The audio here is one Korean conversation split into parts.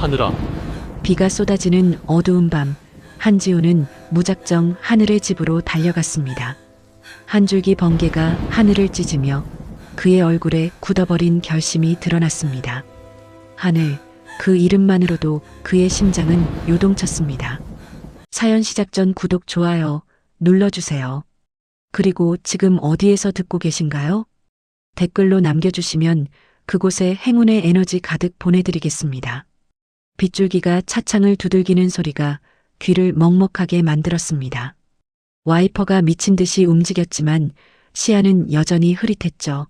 하늘아, 비가 쏟아지는 어두운 밤, 한지우는 무작정 하늘의 집으로 달려갔습니다. 한 줄기 번개가 하늘을 찢으며 그의 얼굴에 굳어버린 결심이 드러났습니다. 하늘, 그 이름만으로도 그의 심장은 요동쳤습니다. 사연 시작 전 구독, 좋아요 눌러주세요. 그리고 지금 어디에서 듣고 계신가요? 댓글로 남겨주시면 그곳에 행운의 에너지 가득 보내드리겠습니다. 빗줄기가 차창을 두들기는 소리가 귀를 먹먹하게 만들었습니다. 와이퍼가 미친 듯이 움직였지만 시야는 여전히 흐릿했죠.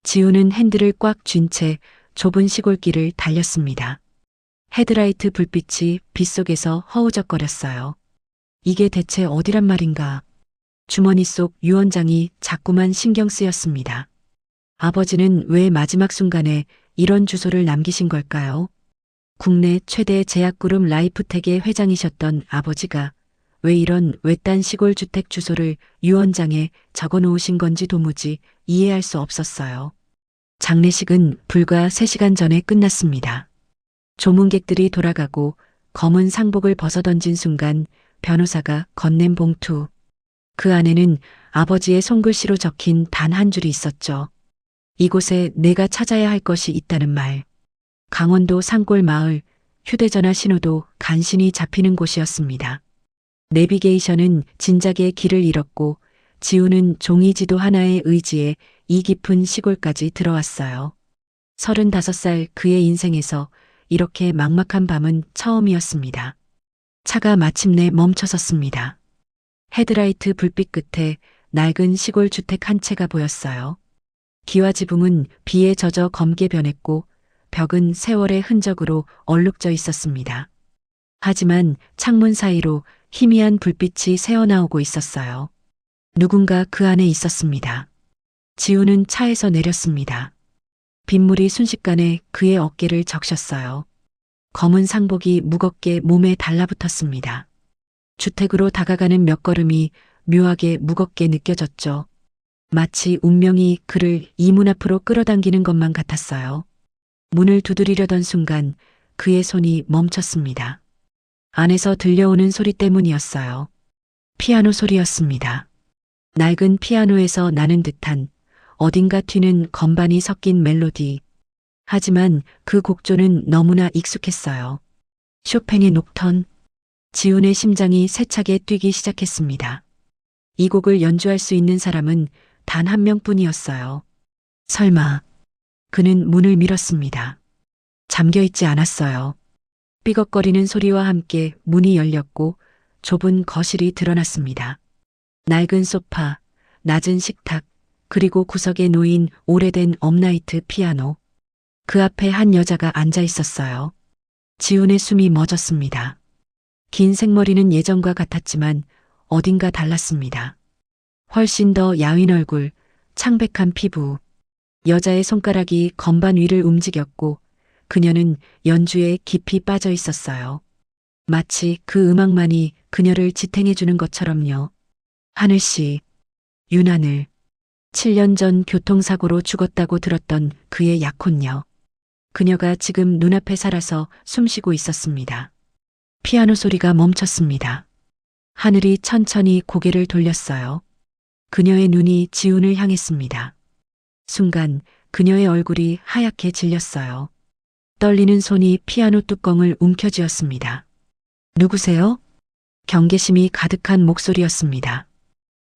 지우는 핸들을 꽉 쥔 채 좁은 시골길을 달렸습니다. 헤드라이트 불빛이 빗속에서 허우적거렸어요. 이게 대체 어디란 말인가? 주머니 속 유언장이 자꾸만 신경 쓰였습니다. 아버지는 왜 마지막 순간에 이런 주소를 남기신 걸까요? 국내 최대 제약그룹 라이프텍의 회장이셨던 아버지가 왜 이런 외딴 시골 주택 주소를 유언장에 적어 놓으신 건지 도무지 이해할 수 없었어요. 장례식은 불과 3시간 전에 끝났습니다. 조문객들이 돌아가고 검은 상복을 벗어던진 순간 변호사가 건넨 봉투. 그 안에는 아버지의 손글씨로 적힌 단 한 줄이 있었죠. 이곳에 내가 찾아야 할 것이 있다는 말. 강원도 산골 마을, 휴대전화 신호도 간신히 잡히는 곳이었습니다. 내비게이션은 진작에 길을 잃었고 지우는 종이지도 하나의 의지에 이 깊은 시골까지 들어왔어요. 35살 그의 인생에서 이렇게 막막한 밤은 처음이었습니다. 차가 마침내 멈춰섰습니다. 헤드라이트 불빛 끝에 낡은 시골 주택 한 채가 보였어요. 기와 지붕은 비에 젖어 검게 변했고 벽은 세월의 흔적으로 얼룩져 있었습니다. 하지만 창문 사이로 희미한 불빛이 새어나오고 있었어요. 누군가 그 안에 있었습니다. 지우는 차에서 내렸습니다. 빗물이 순식간에 그의 어깨를 적셨어요. 검은 상복이 무겁게 몸에 달라붙었습니다. 주택으로 다가가는 몇 걸음이 묘하게 무겁게 느껴졌죠. 마치 운명이 그를 이 문 앞으로 끌어당기는 것만 같았어요. 문을 두드리려던 순간 그의 손이 멈췄습니다. 안에서 들려오는 소리 때문이었어요. 피아노 소리였습니다. 낡은 피아노에서 나는 듯한 어딘가 튀는 건반이 섞인 멜로디. 하지만 그 곡조는 너무나 익숙했어요. 쇼팽의 녹턴. 지훈의 심장이 세차게 뛰기 시작했습니다. 이 곡을 연주할 수 있는 사람은 단 한 명뿐이었어요. 설마. 그는 문을 밀었습니다. 잠겨있지 않았어요. 삐걱거리는 소리와 함께 문이 열렸고 좁은 거실이 드러났습니다. 낡은 소파, 낮은 식탁, 그리고 구석에 놓인 오래된 업라이트 피아노. 그 앞에 한 여자가 앉아 있었어요. 지훈의 숨이 멎었습니다. 긴 생머리는 예전과 같았지만 어딘가 달랐습니다. 훨씬 더 야윈 얼굴, 창백한 피부. 여자의 손가락이 건반 위를 움직였고 그녀는 연주에 깊이 빠져 있었어요. 마치 그 음악만이 그녀를 지탱해 주는 것처럼요. 하늘씨, 윤하늘. 7년 전 교통사고로 죽었다고 들었던 그의 약혼녀. 그녀가 지금 눈앞에 살아서 숨쉬고 있었습니다. 피아노 소리가 멈췄습니다. 하늘이 천천히 고개를 돌렸어요. 그녀의 눈이 지훈을 향했습니다. 순간 그녀의 얼굴이 하얗게 질렸어요. 떨리는 손이 피아노 뚜껑을 움켜쥐었습니다. 누구세요? 경계심이 가득한 목소리였습니다.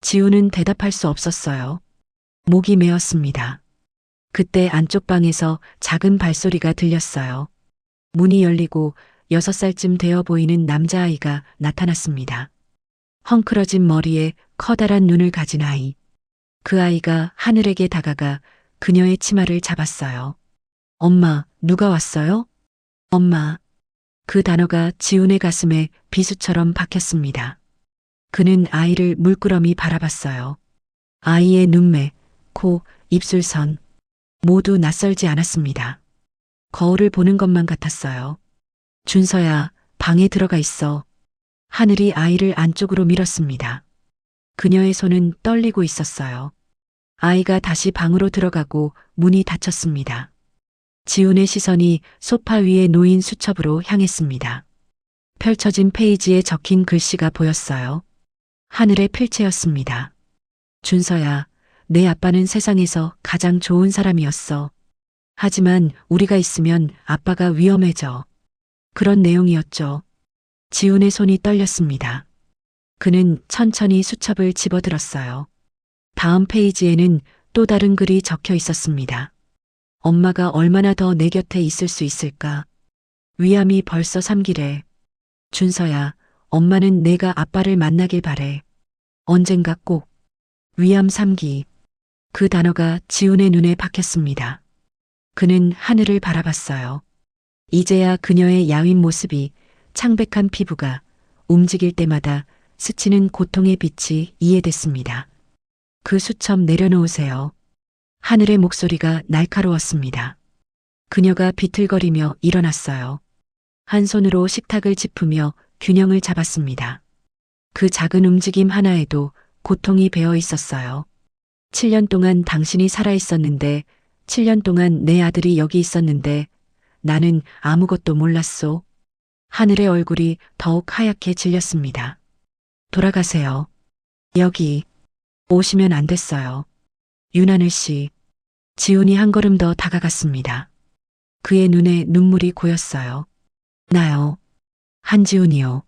지훈은 대답할 수 없었어요. 목이 메었습니다. 그때 안쪽 방에서 작은 발소리가 들렸어요. 문이 열리고 6살쯤 되어 보이는 남자아이가 나타났습니다. 헝클어진 머리에 커다란 눈을 가진 아이. 그 아이가 하늘에게 다가가 그녀의 치마를 잡았어요. 엄마, 누가 왔어요? 엄마. 그 단어가 지훈의 가슴에 비수처럼 박혔습니다. 그는 아이를 물끄러미 바라봤어요. 아이의 눈매, 코, 입술선 모두 낯설지 않았습니다. 거울을 보는 것만 같았어요. 준서야, 방에 들어가 있어. 하늘이 아이를 안쪽으로 밀었습니다. 그녀의 손은 떨리고 있었어요. 아이가 다시 방으로 들어가고 문이 닫혔습니다. 지훈의 시선이 소파 위에 놓인 수첩으로 향했습니다. 펼쳐진 페이지에 적힌 글씨가 보였어요. 하늘의 필체였습니다. 준서야, 내 아빠는 세상에서 가장 좋은 사람이었어. 하지만 우리가 있으면 아빠가 위험해져. 그런 내용이었죠. 지훈의 손이 떨렸습니다. 그는 천천히 수첩을 집어들었어요. 다음 페이지에는 또 다른 글이 적혀 있었습니다. 엄마가 얼마나 더 내 곁에 있을 수 있을까? 위암이 벌써 3기래. 준서야, 엄마는 내가 아빠를 만나길 바래. 언젠가 꼭. 위암 3기. 그 단어가 지훈의 눈에 박혔습니다. 그는 하늘을 바라봤어요. 이제야 그녀의 야윈 모습이, 창백한 피부가 움직일 때마다 스치는 고통의 빛이 이해됐습니다. 그 수첩 내려놓으세요. 하늘의 목소리가 날카로웠습니다. 그녀가 비틀거리며 일어났어요. 한 손으로 식탁을 짚으며 균형을 잡았습니다. 그 작은 움직임 하나에도 고통이 배어 있었어요. 7년 동안 당신이 살아있었는데, 7년 동안 내 아들이 여기 있었는데, 나는 아무것도 몰랐소. 하늘의 얼굴이 더욱 하얗게 질렸습니다. 돌아가세요. 여기 오시면 안 됐어요. 윤하늘 씨. 지훈이 한 걸음 더 다가갔습니다. 그의 눈에 눈물이 고였어요. 나요. 한지훈이요.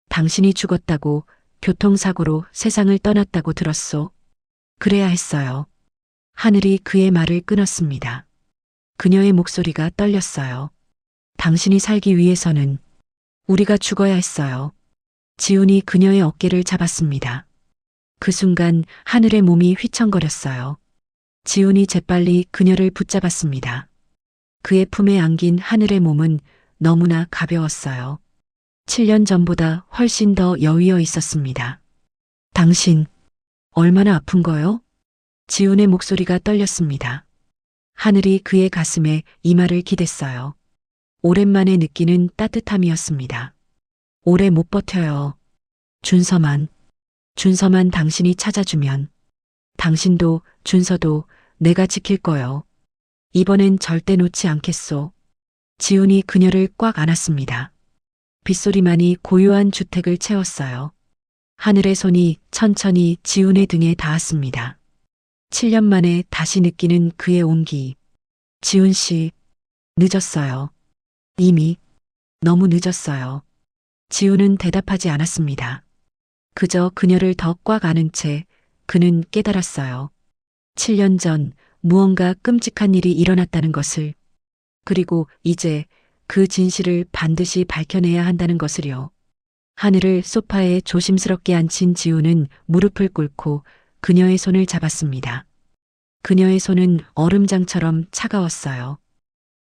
당신이 죽었다고, 교통사고로 세상을 떠났다고 들었소. 그래야 했어요. 하늘이 그의 말을 끊었습니다. 그녀의 목소리가 떨렸어요. 당신이 살기 위해서는 우리가 죽어야 했어요. 지훈이 그녀의 어깨를 잡았습니다. 그 순간 하늘의 몸이 휘청거렸어요. 지훈이 재빨리 그녀를 붙잡았습니다. 그의 품에 안긴 하늘의 몸은 너무나 가벼웠어요. 7년 전보다 훨씬 더 여위어 있었습니다. 당신, 얼마나 아픈 거요? 지훈의 목소리가 떨렸습니다. 하늘이 그의 가슴에 이마를 기댔어요. 오랜만에 느끼는 따뜻함이었습니다. 오래 못 버텨요. 준서만 당신이 찾아주면. 당신도 준서도 내가 지킬 거요. 이번엔 절대 놓지 않겠소. 지훈이 그녀를 꽉 안았습니다. 빗소리만이 고요한 주택을 채웠어요. 하늘의 손이 천천히 지훈의 등에 닿았습니다. 7년 만에 다시 느끼는 그의 온기. 지훈 씨, 늦었어요. 이미 너무 늦었어요. 지훈은 대답하지 않았습니다. 그저 그녀를 더 꽉 안은 채 그는 깨달았어요. 7년 전 무언가 끔찍한 일이 일어났다는 것을, 그리고 이제 그 진실을 반드시 밝혀내야 한다는 것을요. 하늘을 소파에 조심스럽게 앉힌 지훈은 무릎을 꿇고 그녀의 손을 잡았습니다. 그녀의 손은 얼음장처럼 차가웠어요.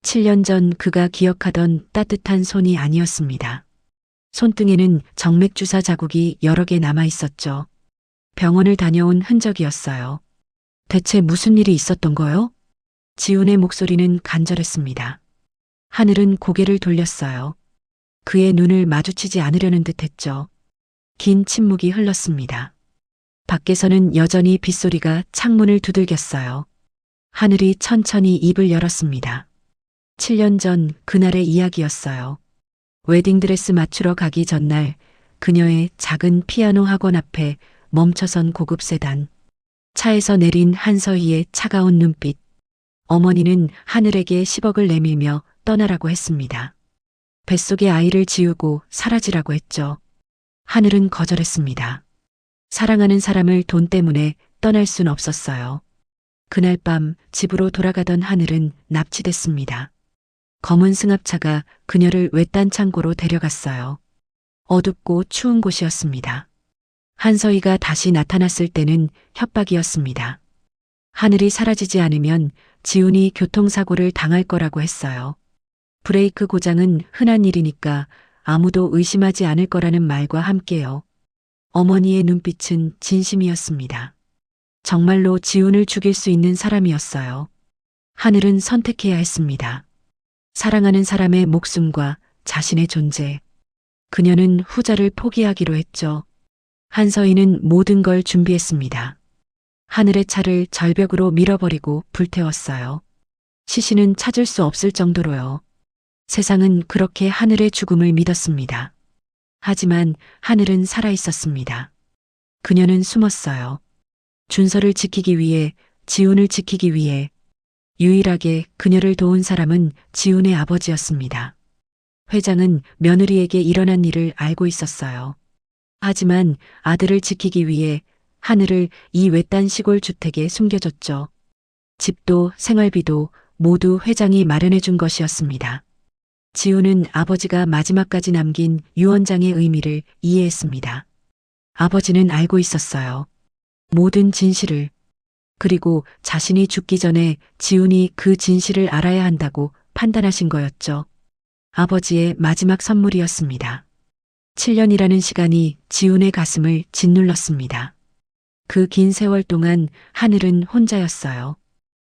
7년 전 그가 기억하던 따뜻한 손이 아니었습니다. 손등에는 정맥주사 자국이 여러 개 남아 있었죠. 병원을 다녀온 흔적이었어요. 대체 무슨 일이 있었던 거요? 지훈의 목소리는 간절했습니다. 하늘은 고개를 돌렸어요. 그의 눈을 마주치지 않으려는 듯 했죠. 긴 침묵이 흘렀습니다. 밖에서는 여전히 빗소리가 창문을 두들겼어요. 하늘이 천천히 입을 열었습니다. 7년 전 그날의 이야기였어요. 웨딩드레스 맞추러 가기 전날 그녀의 작은 피아노 학원 앞에 멈춰선 고급 세단. 차에서 내린 한서희의 차가운 눈빛. 어머니는 하늘에게 10억을 내밀며 떠나라고 했습니다. 뱃속의 아이를 지우고 사라지라고 했죠. 하늘은 거절했습니다. 사랑하는 사람을 돈 때문에 떠날 순 없었어요. 그날 밤 집으로 돌아가던 하늘은 납치됐습니다. 검은 승합차가 그녀를 외딴 창고로 데려갔어요. 어둡고 추운 곳이었습니다. 한서희가 다시 나타났을 때는 협박이었습니다. 하늘이 사라지지 않으면 지훈이 교통사고를 당할 거라고 했어요. 브레이크 고장은 흔한 일이니까 아무도 의심하지 않을 거라는 말과 함께요. 어머니의 눈빛은 진심이었습니다. 정말로 지훈을 죽일 수 있는 사람이었어요. 하늘은 선택해야 했습니다. 사랑하는 사람의 목숨과 자신의 존재. 그녀는 후자를 포기하기로 했죠. 한서희는 모든 걸 준비했습니다. 하늘의 차를 절벽으로 밀어버리고 불태웠어요. 시신은 찾을 수 없을 정도로요. 세상은 그렇게 하늘의 죽음을 믿었습니다. 하지만 하늘은 살아 있었습니다. 그녀는 숨었어요. 준서를 지키기 위해, 지훈을 지키기 위해. 유일하게 그녀를 도운 사람은 지훈의 아버지였습니다. 회장은 며느리에게 일어난 일을 알고 있었어요. 하지만 아들을 지키기 위해 하늘을 이 외딴 시골 주택에 숨겨줬죠. 집도 생활비도 모두 회장이 마련해 준 것이었습니다. 지훈은 아버지가 마지막까지 남긴 유언장의 의미를 이해했습니다. 아버지는 알고 있었어요. 모든 진실을. 그리고 자신이 죽기 전에 지훈이 그 진실을 알아야 한다고 판단하신 거였죠. 아버지의 마지막 선물이었습니다. 7년이라는 시간이 지훈의 가슴을 짓눌렀습니다. 그 긴 세월 동안 하늘은 혼자였어요.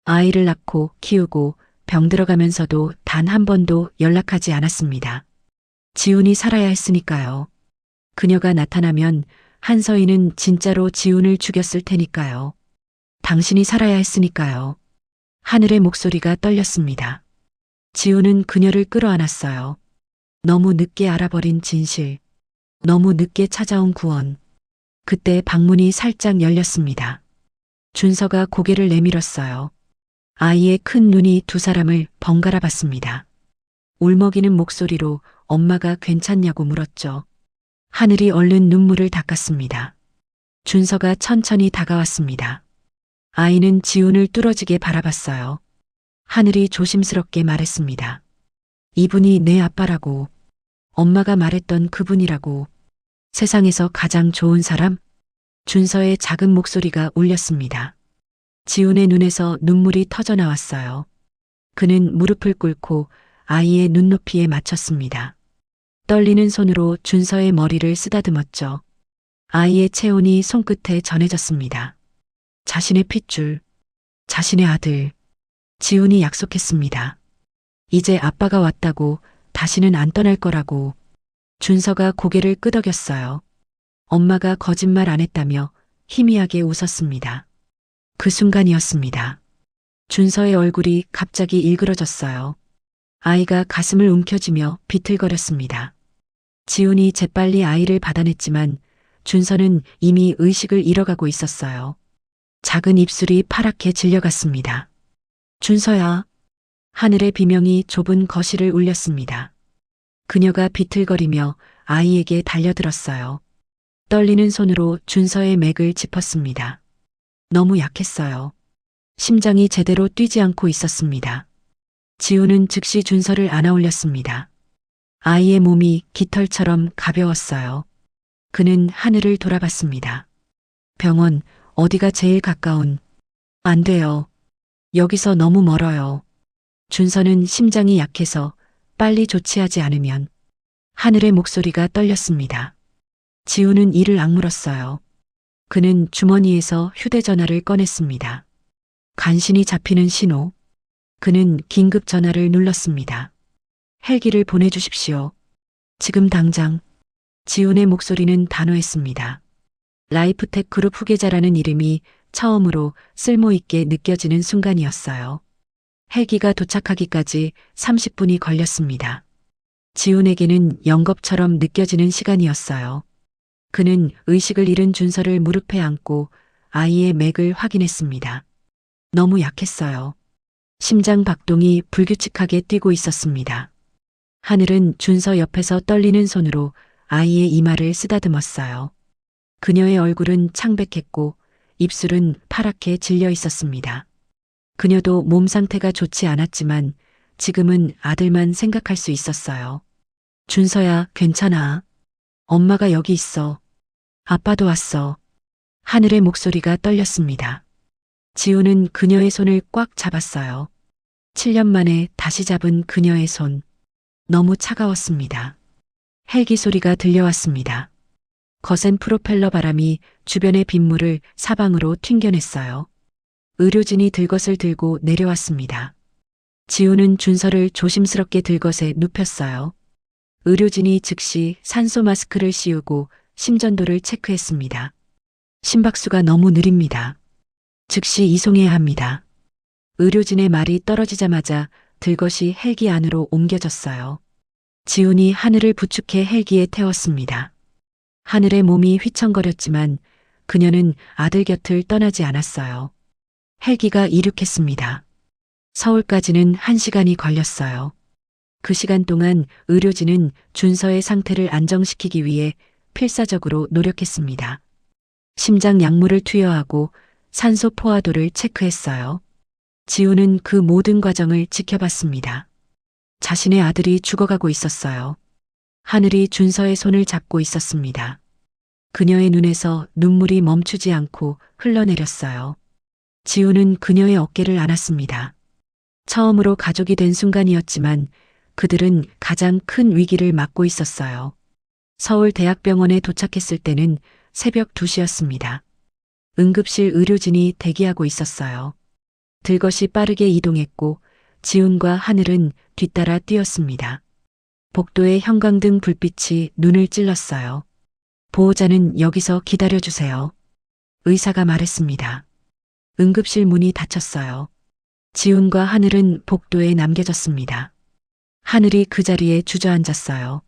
아이를 낳고 키우고 병들어가면서도 단 한 번도 연락하지 않았습니다. 지훈이 살아야 했으니까요. 그녀가 나타나면 한서희는 진짜로 지훈을 죽였을 테니까요. 당신이 살아야 했으니까요. 하늘의 목소리가 떨렸습니다. 지훈은 그녀를 끌어안았어요. 너무 늦게 알아버린 진실. 너무 늦게 찾아온 구원. 그때 방문이 살짝 열렸습니다. 준서가 고개를 내밀었어요. 아이의 큰 눈이 두 사람을 번갈아 봤습니다. 울먹이는 목소리로 엄마가 괜찮냐고 물었죠. 하늘이 얼른 눈물을 닦았습니다. 준서가 천천히 다가왔습니다. 아이는 지훈을 뚫어지게 바라봤어요. 하늘이 조심스럽게 말했습니다. 이분이 내 아빠라고. 엄마가 말했던 그분이라고. 세상에서 가장 좋은 사람? 준서의 작은 목소리가 울렸습니다. 지훈의 눈에서 눈물이 터져 나왔어요. 그는 무릎을 꿇고 아이의 눈높이에 맞췄습니다. 떨리는 손으로 준서의 머리를 쓰다듬었죠. 아이의 체온이 손끝에 전해졌습니다. 자신의 핏줄, 자신의 아들. 지훈이 약속했습니다. 이제 아빠가 왔다고, 다시는 안 떠날 거라고. 준서가 고개를 끄덕였어요. 엄마가 거짓말 안 했다며 희미하게 웃었습니다. 그 순간이었습니다. 준서의 얼굴이 갑자기 일그러졌어요. 아이가 가슴을 움켜쥐며 비틀거렸습니다. 지훈이 재빨리 아이를 받아냈지만 준서는 이미 의식을 잃어가고 있었어요. 작은 입술이 파랗게 질려갔습니다. 준서야. 하늘의 비명이 좁은 거실을 울렸습니다. 그녀가 비틀거리며 아이에게 달려들었어요. 떨리는 손으로 준서의 맥을 짚었습니다. 너무 약했어요. 심장이 제대로 뛰지 않고 있었습니다. 지훈은 즉시 준서를 안아 올렸습니다. 아이의 몸이 깃털처럼 가벼웠어요. 그는 하늘을 돌아봤습니다. 병원, 어디가 제일 가까운? 안 돼요. 여기서 너무 멀어요. 준서는 심장이 약해서 빨리 조치하지 않으면. 하늘의 목소리가 떨렸습니다. 지훈은 이를 악물었어요. 그는 주머니에서 휴대전화를 꺼냈습니다. 간신히 잡히는 신호. 그는 긴급 전화를 눌렀습니다. 헬기를 보내주십시오. 지금 당장. 지훈의 목소리는 단호했습니다. 라이프텍 그룹 후계자라는 이름이 처음으로 쓸모있게 느껴지는 순간이었어요. 헬기가 도착하기까지 30분이 걸렸습니다. 지훈에게는 영겁처럼 느껴지는 시간이었어요. 그는 의식을 잃은 준서를 무릎에 안고 아이의 맥을 확인했습니다. 너무 약했어요. 심장 박동이 불규칙하게 뛰고 있었습니다. 하늘은 준서 옆에서 떨리는 손으로 아이의 이마를 쓰다듬었어요. 그녀의 얼굴은 창백했고 입술은 파랗게 질려 있었습니다. 그녀도 몸 상태가 좋지 않았지만 지금은 아들만 생각할 수 있었어요. 준서야, 괜찮아. 엄마가 여기 있어. 아빠도 왔어. 하늘의 목소리가 떨렸습니다. 지훈은 그녀의 손을 꽉 잡았어요. 7년 만에 다시 잡은 그녀의 손. 너무 차가웠습니다. 헬기 소리가 들려왔습니다. 거센 프로펠러 바람이 주변의 빗물을 사방으로 튕겨냈어요. 의료진이 들것을 들고 내려왔습니다. 지훈은 준서를 조심스럽게 들것에 눕혔어요. 의료진이 즉시 산소 마스크를 씌우고 심전도를 체크했습니다. 심박수가 너무 느립니다. 즉시 이송해야 합니다. 의료진의 말이 떨어지자마자 들것이 헬기 안으로 옮겨졌어요. 지훈이 하늘을 부축해 헬기에 태웠습니다. 하늘의 몸이 휘청거렸지만 그녀는 아들 곁을 떠나지 않았어요. 헬기가 이륙했습니다. 서울까지는 1시간이 걸렸어요. 그 시간 동안 의료진은 준서의 상태를 안정시키기 위해 필사적으로 노력했습니다. 심장 약물을 투여하고 산소 포화도를 체크했어요. 지우는 그 모든 과정을 지켜봤습니다. 자신의 아들이 죽어가고 있었어요. 하늘이 준서의 손을 잡고 있었습니다. 그녀의 눈에서 눈물이 멈추지 않고 흘러내렸어요. 지우는 그녀의 어깨를 안았습니다. 처음으로 가족이 된 순간이었지만 그들은 가장 큰 위기를 맞고 있었어요. 서울대학병원에 도착했을 때는 새벽 2시였습니다. 응급실 의료진이 대기하고 있었어요. 들것이 빠르게 이동했고 지훈과 하늘은 뒤따라 뛰었습니다. 복도의 형광등 불빛이 눈을 찔렀어요. 보호자는 여기서 기다려주세요. 의사가 말했습니다. 응급실 문이 닫혔어요. 지훈과 하늘은 복도에 남겨졌습니다. 하늘이 그 자리에 주저앉았어요.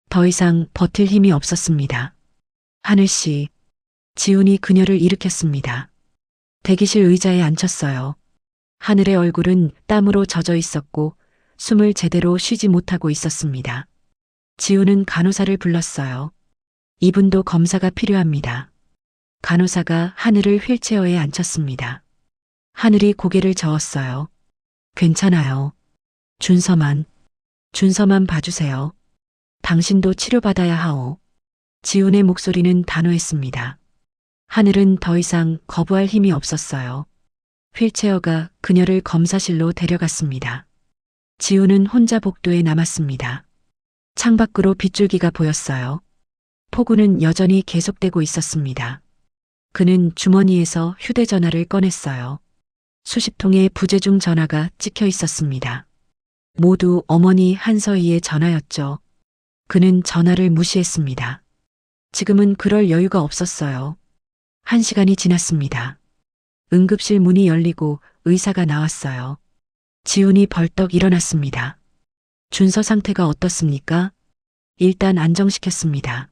더 이상 버틸 힘이 없었습니다. 하늘씨, 지훈이 그녀를 일으켰습니다. 대기실 의자에 앉혔어요. 하늘의 얼굴은 땀으로 젖어 있었고 숨을 제대로 쉬지 못하고 있었습니다. 지훈은 간호사를 불렀어요. 이분도 검사가 필요합니다. 간호사가 하늘을 휠체어에 앉혔습니다. 하늘이 고개를 저었어요. 괜찮아요. 준서만 봐주세요. 당신도 치료받아야 하오. 지훈의 목소리는 단호했습니다. 하늘은 더 이상 거부할 힘이 없었어요. 휠체어가 그녀를 검사실로 데려갔습니다. 지훈은 혼자 복도에 남았습니다. 창밖으로 빗줄기가 보였어요. 폭우는 여전히 계속되고 있었습니다. 그는 주머니에서 휴대전화를 꺼냈어요. 수십 통의 부재중 전화가 찍혀 있었습니다. 모두 어머니 한서희의 전화였죠. 그는 전화를 무시했습니다. 지금은 그럴 여유가 없었어요. 1시간이 지났습니다. 응급실 문이 열리고 의사가 나왔어요. 지훈이 벌떡 일어났습니다. 준서 상태가 어떻습니까? 일단 안정시켰습니다.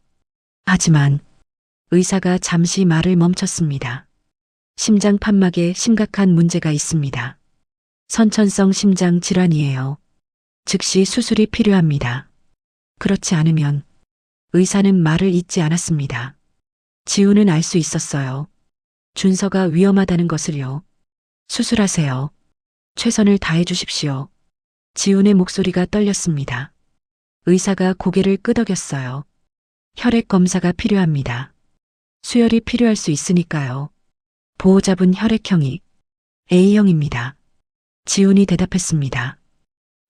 하지만 의사가 잠시 말을 멈췄습니다. 심장 판막에 심각한 문제가 있습니다. 선천성 심장 질환이에요. 즉시 수술이 필요합니다. 그렇지 않으면 의사는 말을 잇지 않았습니다. 지훈은 알 수 있었어요. 준서가 위험하다는 것을요. 수술하세요. 최선을 다해 주십시오. 지훈의 목소리가 떨렸습니다. 의사가 고개를 끄덕였어요. 혈액 검사가 필요합니다. 수혈이 필요할 수 있으니까요. 보호자분 혈액형이 A형입니다. 지훈이 대답했습니다.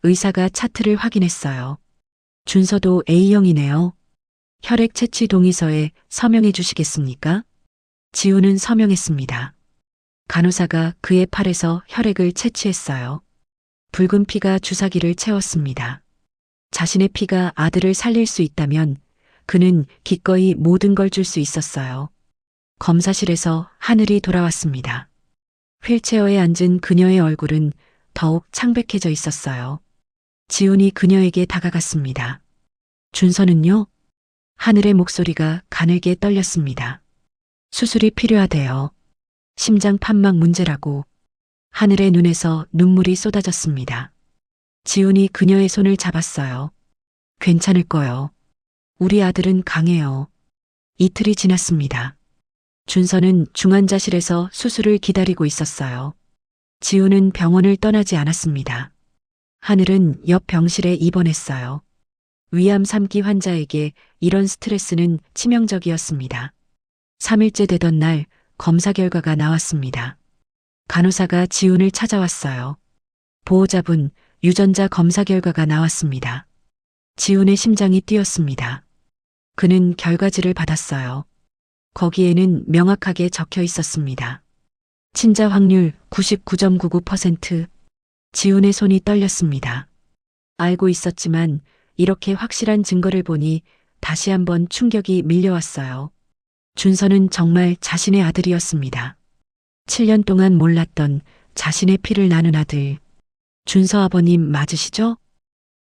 의사가 차트를 확인했어요. 준서도 A형이네요. 혈액 채취 동의서에 서명해 주시겠습니까? 지훈은 서명했습니다. 간호사가 그의 팔에서 혈액을 채취했어요. 붉은 피가 주사기를 채웠습니다. 자신의 피가 아들을 살릴 수 있다면 그는 기꺼이 모든 걸 줄 수 있었어요. 검사실에서 하늘이 돌아왔습니다. 휠체어에 앉은 그녀의 얼굴은 더욱 창백해져 있었어요. 지훈이 그녀에게 다가갔습니다. 준서는요? 하늘의 목소리가 가늘게 떨렸습니다. 수술이 필요하대요. 심장 판막 문제라고. 하늘의 눈에서 눈물이 쏟아졌습니다. 지훈이 그녀의 손을 잡았어요. 괜찮을 거요. 우리 아들은 강해요. 이틀이 지났습니다. 준서는 중환자실에서 수술을 기다리고 있었어요. 지훈은 병원을 떠나지 않았습니다. 하늘은 옆 병실에 입원했어요. 위암 3기 환자에게 이런 스트레스는 치명적이었습니다. 3일째 되던 날 검사 결과가 나왔습니다. 간호사가 지훈을 찾아왔어요. 보호자분, 유전자 검사 결과가 나왔습니다. 지훈의 심장이 뛰었습니다. 그는 결과지를 받았어요. 거기에는 명확하게 적혀 있었습니다. 친자 확률 99.99%. 지훈의 손이 떨렸습니다. 알고 있었지만 이렇게 확실한 증거를 보니 다시 한번 충격이 밀려왔어요. 준서는 정말 자신의 아들이었습니다. 7년 동안 몰랐던 자신의 피를 나눈 아들. 준서 아버님 맞으시죠?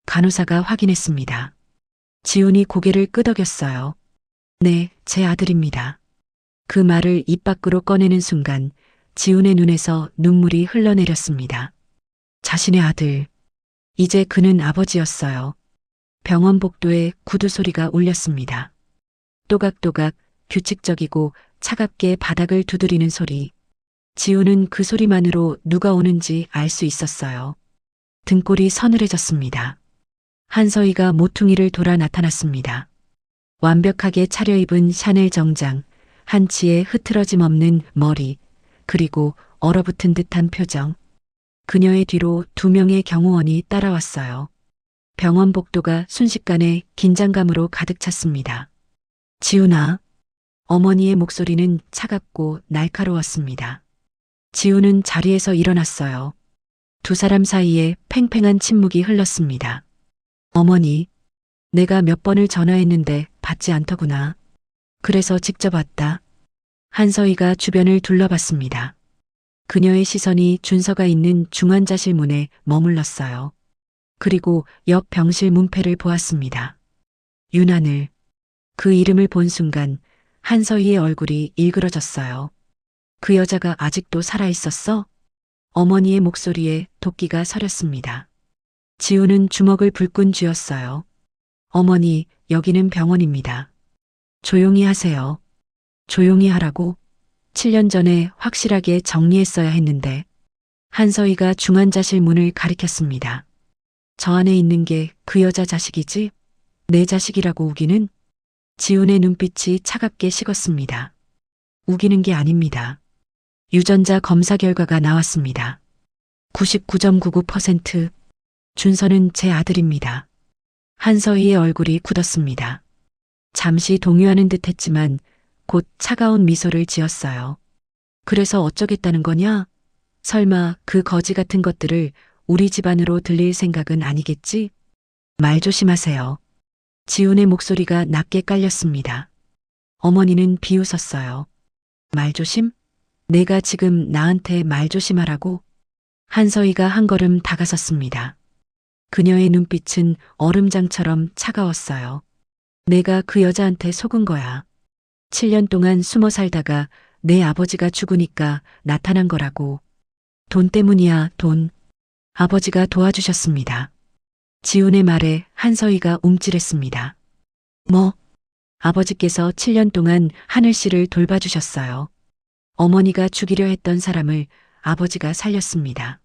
간호사가 확인했습니다. 지훈이 고개를 끄덕였어요. 네, 제 아들입니다. 그 말을 입 밖으로 꺼내는 순간 지훈의 눈에서 눈물이 흘러내렸습니다. 자신의 아들. 이제 그는 아버지였어요. 병원 복도에 구두 소리가 울렸습니다. 또각또각 규칙적이고 차갑게 바닥을 두드리는 소리. 지훈은 그 소리만으로 누가 오는지 알 수 있었어요. 등골이 서늘해졌습니다. 한서희가 모퉁이를 돌아 나타났습니다. 완벽하게 차려입은 샤넬 정장, 한치의 흐트러짐 없는 머리, 그리고 얼어붙은 듯한 표정. 그녀의 뒤로 2명의 경호원이 따라왔어요. 병원 복도가 순식간에 긴장감으로 가득 찼습니다. 지훈아. 어머니의 목소리는 차갑고 날카로웠습니다. 지훈은 자리에서 일어났어요. 두 사람 사이에 팽팽한 침묵이 흘렀습니다. 어머니, 내가 몇 번을 전화했는데 받지 않더구나. 그래서 직접 왔다. 한서희가 주변을 둘러봤습니다. 그녀의 시선이 준서가 있는 중환자실 문에 머물렀어요. 그리고 옆 병실 문패를 보았습니다. 윤하늘. 그 이름을 본 순간 한서희의 얼굴이 일그러졌어요. 그 여자가 아직도 살아있었어? 어머니의 목소리에 도끼가 서렸습니다. 지훈은 주먹을 불끈 쥐었어요. 어머니, 여기는 병원입니다. 조용히 하세요. 조용히 하라고? 7년 전에 확실하게 정리했어야 했는데. 한서희가 중환자실 문을 가리켰습니다. 저 안에 있는 게 그 여자 자식이지? 내 자식이라고 우기는? 지훈의 눈빛이 차갑게 식었습니다. 우기는 게 아닙니다. 유전자 검사 결과가 나왔습니다. 99.99%. 준서는 제 아들입니다. 한서희의 얼굴이 굳었습니다. 잠시 동요하는 듯 했지만 곧 차가운 미소를 지었어요. 그래서 어쩌겠다는 거냐? 설마 그 거지 같은 것들을 우리 집안으로 들릴 생각은 아니겠지? 말 조심하세요. 지훈의 목소리가 낮게 깔렸습니다. 어머니는 비웃었어요. 말 조심? 내가 지금 나한테 말 조심하라고? 한서희가 한 걸음 다가섰습니다. 그녀의 눈빛은 얼음장처럼 차가웠어요. 내가 그 여자한테 속은 거야. 7년 동안 숨어 살다가 내 아버지가 죽으니까 나타난 거라고. 돈 때문이야, 돈. 아버지가 도와주셨습니다. 지훈의 말에 한서희가 움찔했습니다. 뭐? 아버지께서 7년 동안 하늘 씨를 돌봐주셨어요. 어머니가 죽이려 했던 사람을 아버지가 살렸습니다.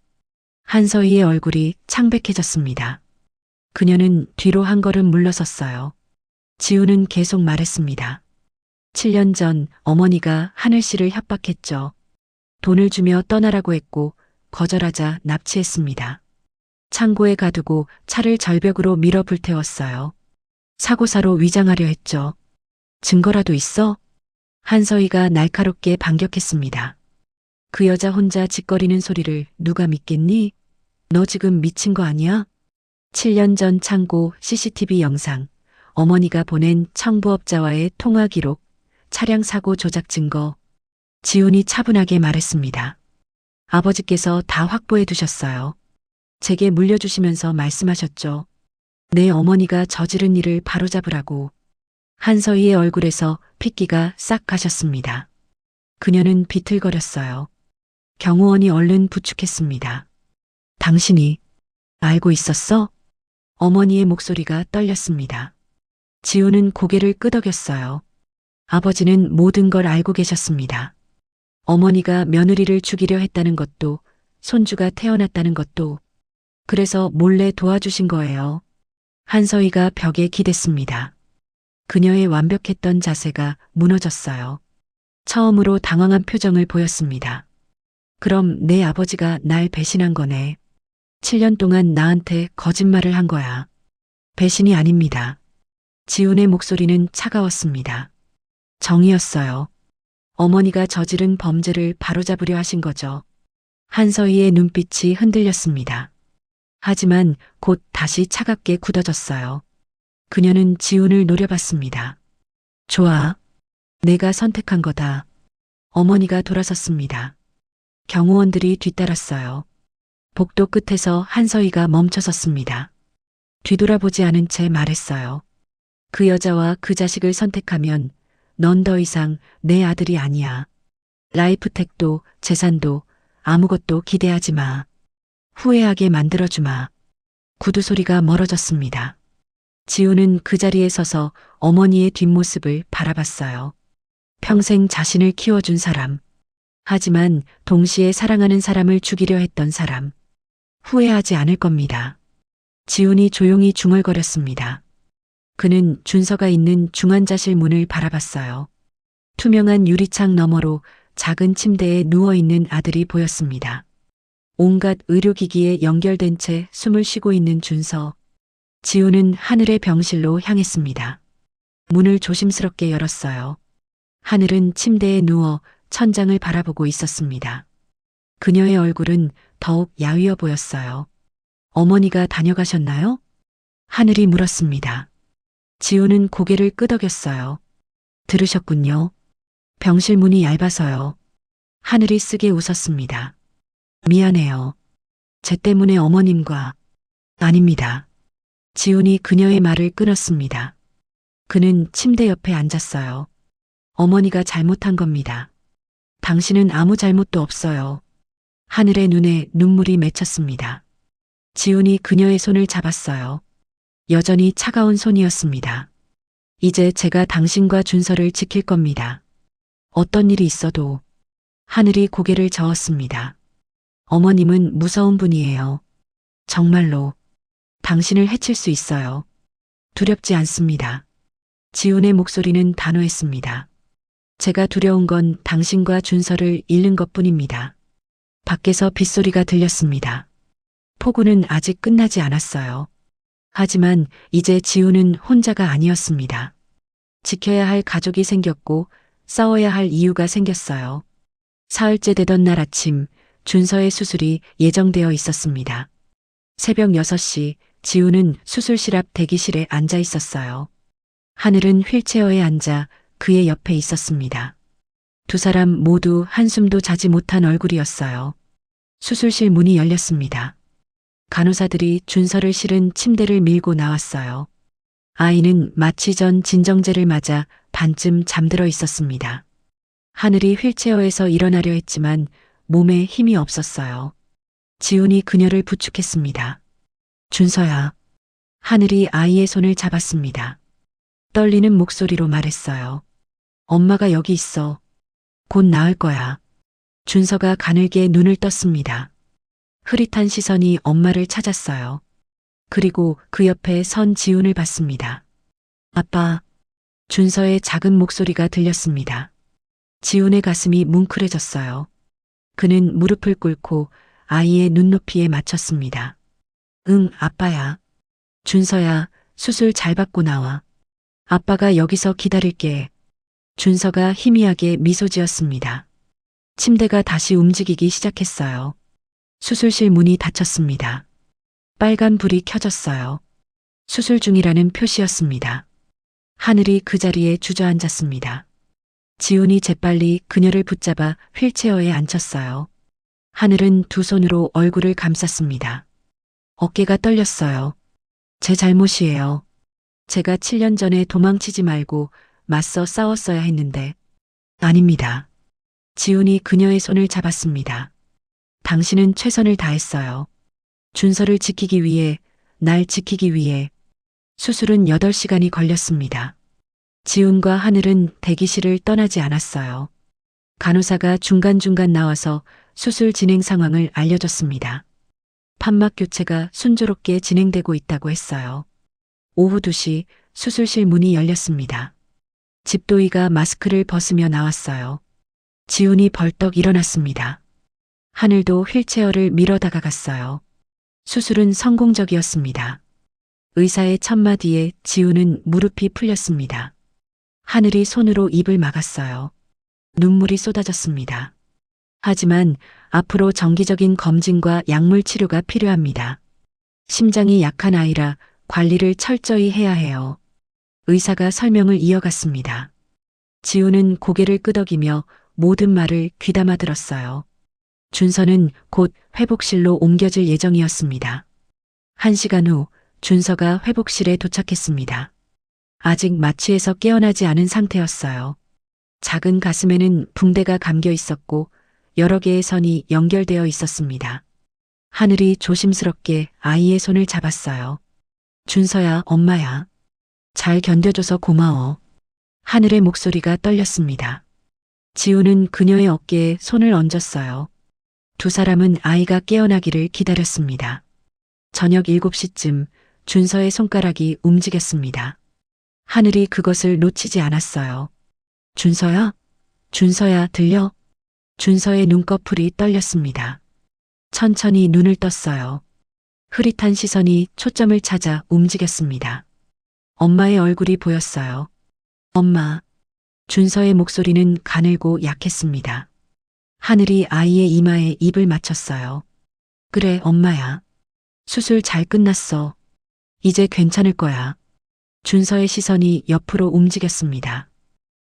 한서희의 얼굴이 창백해졌습니다. 그녀는 뒤로 한 걸음 물러섰어요. 지훈은 계속 말했습니다. 7년 전 어머니가 하늘 씨를 협박했죠. 돈을 주며 떠나라고 했고 거절하자 납치했습니다. 창고에 가두고 차를 절벽으로 밀어 불태웠어요. 사고사로 위장하려 했죠. 증거라도 있어? 한서희가 날카롭게 반격했습니다. 그 여자 혼자 짓거리는 소리를 누가 믿겠니? 너 지금 미친 거 아니야? 7년 전 창고 CCTV 영상, 어머니가 보낸 청부업자와의 통화 기록, 차량 사고 조작 증거. 지훈이 차분하게 말했습니다. 아버지께서 다 확보해 두셨어요. 제게 물려주시면서 말씀하셨죠. 내 어머니가 저지른 일을 바로잡으라고. 한서희의 얼굴에서 핏기가 싹 가셨습니다. 그녀는 비틀거렸어요. 경호원이 얼른 부축했습니다. 당신이 알고 있었어? 어머니의 목소리가 떨렸습니다. 지훈은 고개를 끄덕였어요. 아버지는 모든 걸 알고 계셨습니다. 어머니가 며느리를 죽이려 했다는 것도, 손주가 태어났다는 것도. 그래서 몰래 도와주신 거예요. 한서희가 벽에 기댔습니다. 그녀의 완벽했던 자세가 무너졌어요. 처음으로 당황한 표정을 보였습니다. 그럼 내 아버지가 날 배신한 거네. 7년 동안 나한테 거짓말을 한 거야. 배신이 아닙니다. 지훈의 목소리는 차가웠습니다. 정이었어요. 어머니가 저지른 범죄를 바로잡으려 하신 거죠. 한서희의 눈빛이 흔들렸습니다. 하지만 곧 다시 차갑게 굳어졌어요. 그녀는 지훈을 노려봤습니다. 좋아. 내가 선택한 거다. 어머니가 돌아섰습니다. 경호원들이 뒤따랐어요. 복도 끝에서 한서희가 멈춰섰습니다. 뒤돌아보지 않은 채 말했어요. 그 여자와 그 자식을 선택하면 넌 더 이상 내 아들이 아니야. 라이프택도 재산도 아무것도 기대하지 마. 후회하게 만들어주마. 구두 소리가 멀어졌습니다. 지우는 그 자리에 서서 어머니의 뒷모습을 바라봤어요. 평생 자신을 키워준 사람. 하지만 동시에 사랑하는 사람을 죽이려 했던 사람. 후회하지 않을 겁니다. 지훈이 조용히 중얼거렸습니다. 그는 준서가 있는 중환자실 문을 바라봤어요. 투명한 유리창 너머로 작은 침대에 누워있는 아들이 보였습니다. 온갖 의료기기에 연결된 채 숨을 쉬고 있는 준서. 지훈은 하늘의 병실로 향했습니다. 문을 조심스럽게 열었어요. 하늘은 침대에 누워 천장을 바라보고 있었습니다. 그녀의 얼굴은 더욱 야위어 보였어요. 어머니가 다녀가셨나요? 하늘이 물었습니다. 지훈은 고개를 끄덕였어요. 들으셨군요. 병실 문이 얇아서요. 하늘이 쓰게 웃었습니다. 미안해요. 제 때문에 어머님과... 아닙니다. 지훈이 그녀의 말을 끊었습니다. 그는 침대 옆에 앉았어요. 어머니가 잘못한 겁니다. 당신은 아무 잘못도 없어요. 하늘의 눈에 눈물이 맺혔습니다. 지훈이 그녀의 손을 잡았어요. 여전히 차가운 손이었습니다. 이제 제가 당신과 준서를 지킬 겁니다. 어떤 일이 있어도. 하늘이 고개를 저었습니다. 어머님은 무서운 분이에요. 정말로. 당신을 해칠 수 있어요. 두렵지 않습니다. 지훈의 목소리는 단호했습니다. 제가 두려운 건 당신과 준서를 잃는 것뿐입니다. 밖에서 빗소리가 들렸습니다. 폭우는 아직 끝나지 않았어요. 하지만 이제 지훈은 혼자가 아니었습니다. 지켜야 할 가족이 생겼고 싸워야 할 이유가 생겼어요. 사흘째 되던 날 아침 준서의 수술이 예정되어 있었습니다. 새벽 6시 지훈은 수술실 앞 대기실에 앉아 있었어요. 하늘은 휠체어에 앉아 그의 옆에 있었습니다. 두 사람 모두 한숨도 자지 못한 얼굴이었어요. 수술실 문이 열렸습니다. 간호사들이 준서를 실은 침대를 밀고 나왔어요. 아이는 마취 전 진정제를 맞아 반쯤 잠들어 있었습니다. 하늘이 휠체어에서 일어나려 했지만 몸에 힘이 없었어요. 지훈이 그녀를 부축했습니다. 준서야. 하늘이 아이의 손을 잡았습니다. 떨리는 목소리로 말했어요. 엄마가 여기 있어. 곧 나을 거야. 준서가 가늘게 눈을 떴습니다. 흐릿한 시선이 엄마를 찾았어요. 그리고 그 옆에 선 지훈을 봤습니다. 아빠. 준서의 작은 목소리가 들렸습니다. 지훈의 가슴이 뭉클해졌어요. 그는 무릎을 꿇고 아이의 눈높이에 맞췄습니다. 응, 아빠야. 준서야, 수술 잘 받고 나와. 아빠가 여기서 기다릴게. 준서가 희미하게 미소 지었습니다. 침대가 다시 움직이기 시작했어요. 수술실 문이 닫혔습니다. 빨간 불이 켜졌어요. 수술 중이라는 표시였습니다. 하늘이 그 자리에 주저앉았습니다. 지훈이 재빨리 그녀를 붙잡아 휠체어에 앉혔어요. 하늘은 두 손으로 얼굴을 감쌌습니다. 어깨가 떨렸어요. 제 잘못이에요. 제가 7년 전에 도망치지 말고 맞서 싸웠어야 했는데. 아닙니다. 지훈이 그녀의 손을 잡았습니다. 당신은 최선을 다했어요. 준서를 지키기 위해, 날 지키기 위해. 수술은 8시간이 걸렸습니다. 지훈과 하늘은 대기실을 떠나지 않았어요. 간호사가 중간중간 나와서 수술 진행 상황을 알려줬습니다. 판막 교체가 순조롭게 진행되고 있다고 했어요. 오후 2시 수술실 문이 열렸습니다. 집도이가 마스크를 벗으며 나왔어요. 지훈이 벌떡 일어났습니다. 하늘도 휠체어를 밀어 다가갔어요. 수술은 성공적이었습니다. 의사의 첫마디에 지훈은 무릎이 풀렸습니다. 하늘이 손으로 입을 막았어요. 눈물이 쏟아졌습니다. 하지만 앞으로 정기적인 검진과 약물 치료가 필요합니다. 심장이 약한 아이라 관리를 철저히 해야 해요. 의사가 설명을 이어갔습니다. 지훈은 고개를 끄덕이며 모든 말을 귀담아 들었어요. 준서는 곧 회복실로 옮겨질 예정이었습니다. 1시간 후 준서가 회복실에 도착했습니다. 아직 마취에서 깨어나지 않은 상태였어요. 작은 가슴에는 붕대가 감겨 있었고 여러 개의 선이 연결되어 있었습니다. 하늘이 조심스럽게 아이의 손을 잡았어요. 준서야, 엄마야. 잘 견뎌줘서 고마워. 하늘의 목소리가 떨렸습니다. 지우는 그녀의 어깨에 손을 얹었어요. 두 사람은 아이가 깨어나기를 기다렸습니다. 저녁 7시쯤 준서의 손가락이 움직였습니다. 하늘이 그것을 놓치지 않았어요. 준서야? 준서야, 들려? 준서의 눈꺼풀이 떨렸습니다. 천천히 눈을 떴어요. 흐릿한 시선이 초점을 찾아 움직였습니다. 엄마의 얼굴이 보였어요. 엄마. 준서의 목소리는 가늘고 약했습니다. 하늘이 아이의 이마에 입을 맞췄어요. 그래, 엄마야. 수술 잘 끝났어. 이제 괜찮을 거야. 준서의 시선이 옆으로 움직였습니다.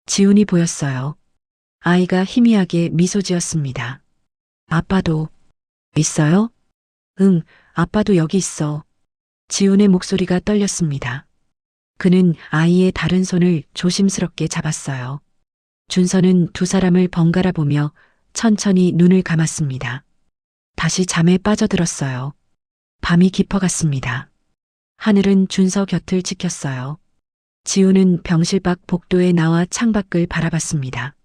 지훈이 보였어요. 아이가 희미하게 미소 지었습니다. 아빠도 있어요? 응, 아빠도 여기 있어. 지훈의 목소리가 떨렸습니다. 그는 아이의 다른 손을 조심스럽게 잡았어요. 준서는 두 사람을 번갈아 보며 천천히 눈을 감았습니다. 다시 잠에 빠져들었어요. 밤이 깊어갔습니다. 하늘은 준서 곁을 지켰어요. 지우는 병실 밖 복도에 나와 창밖을 바라봤습니다.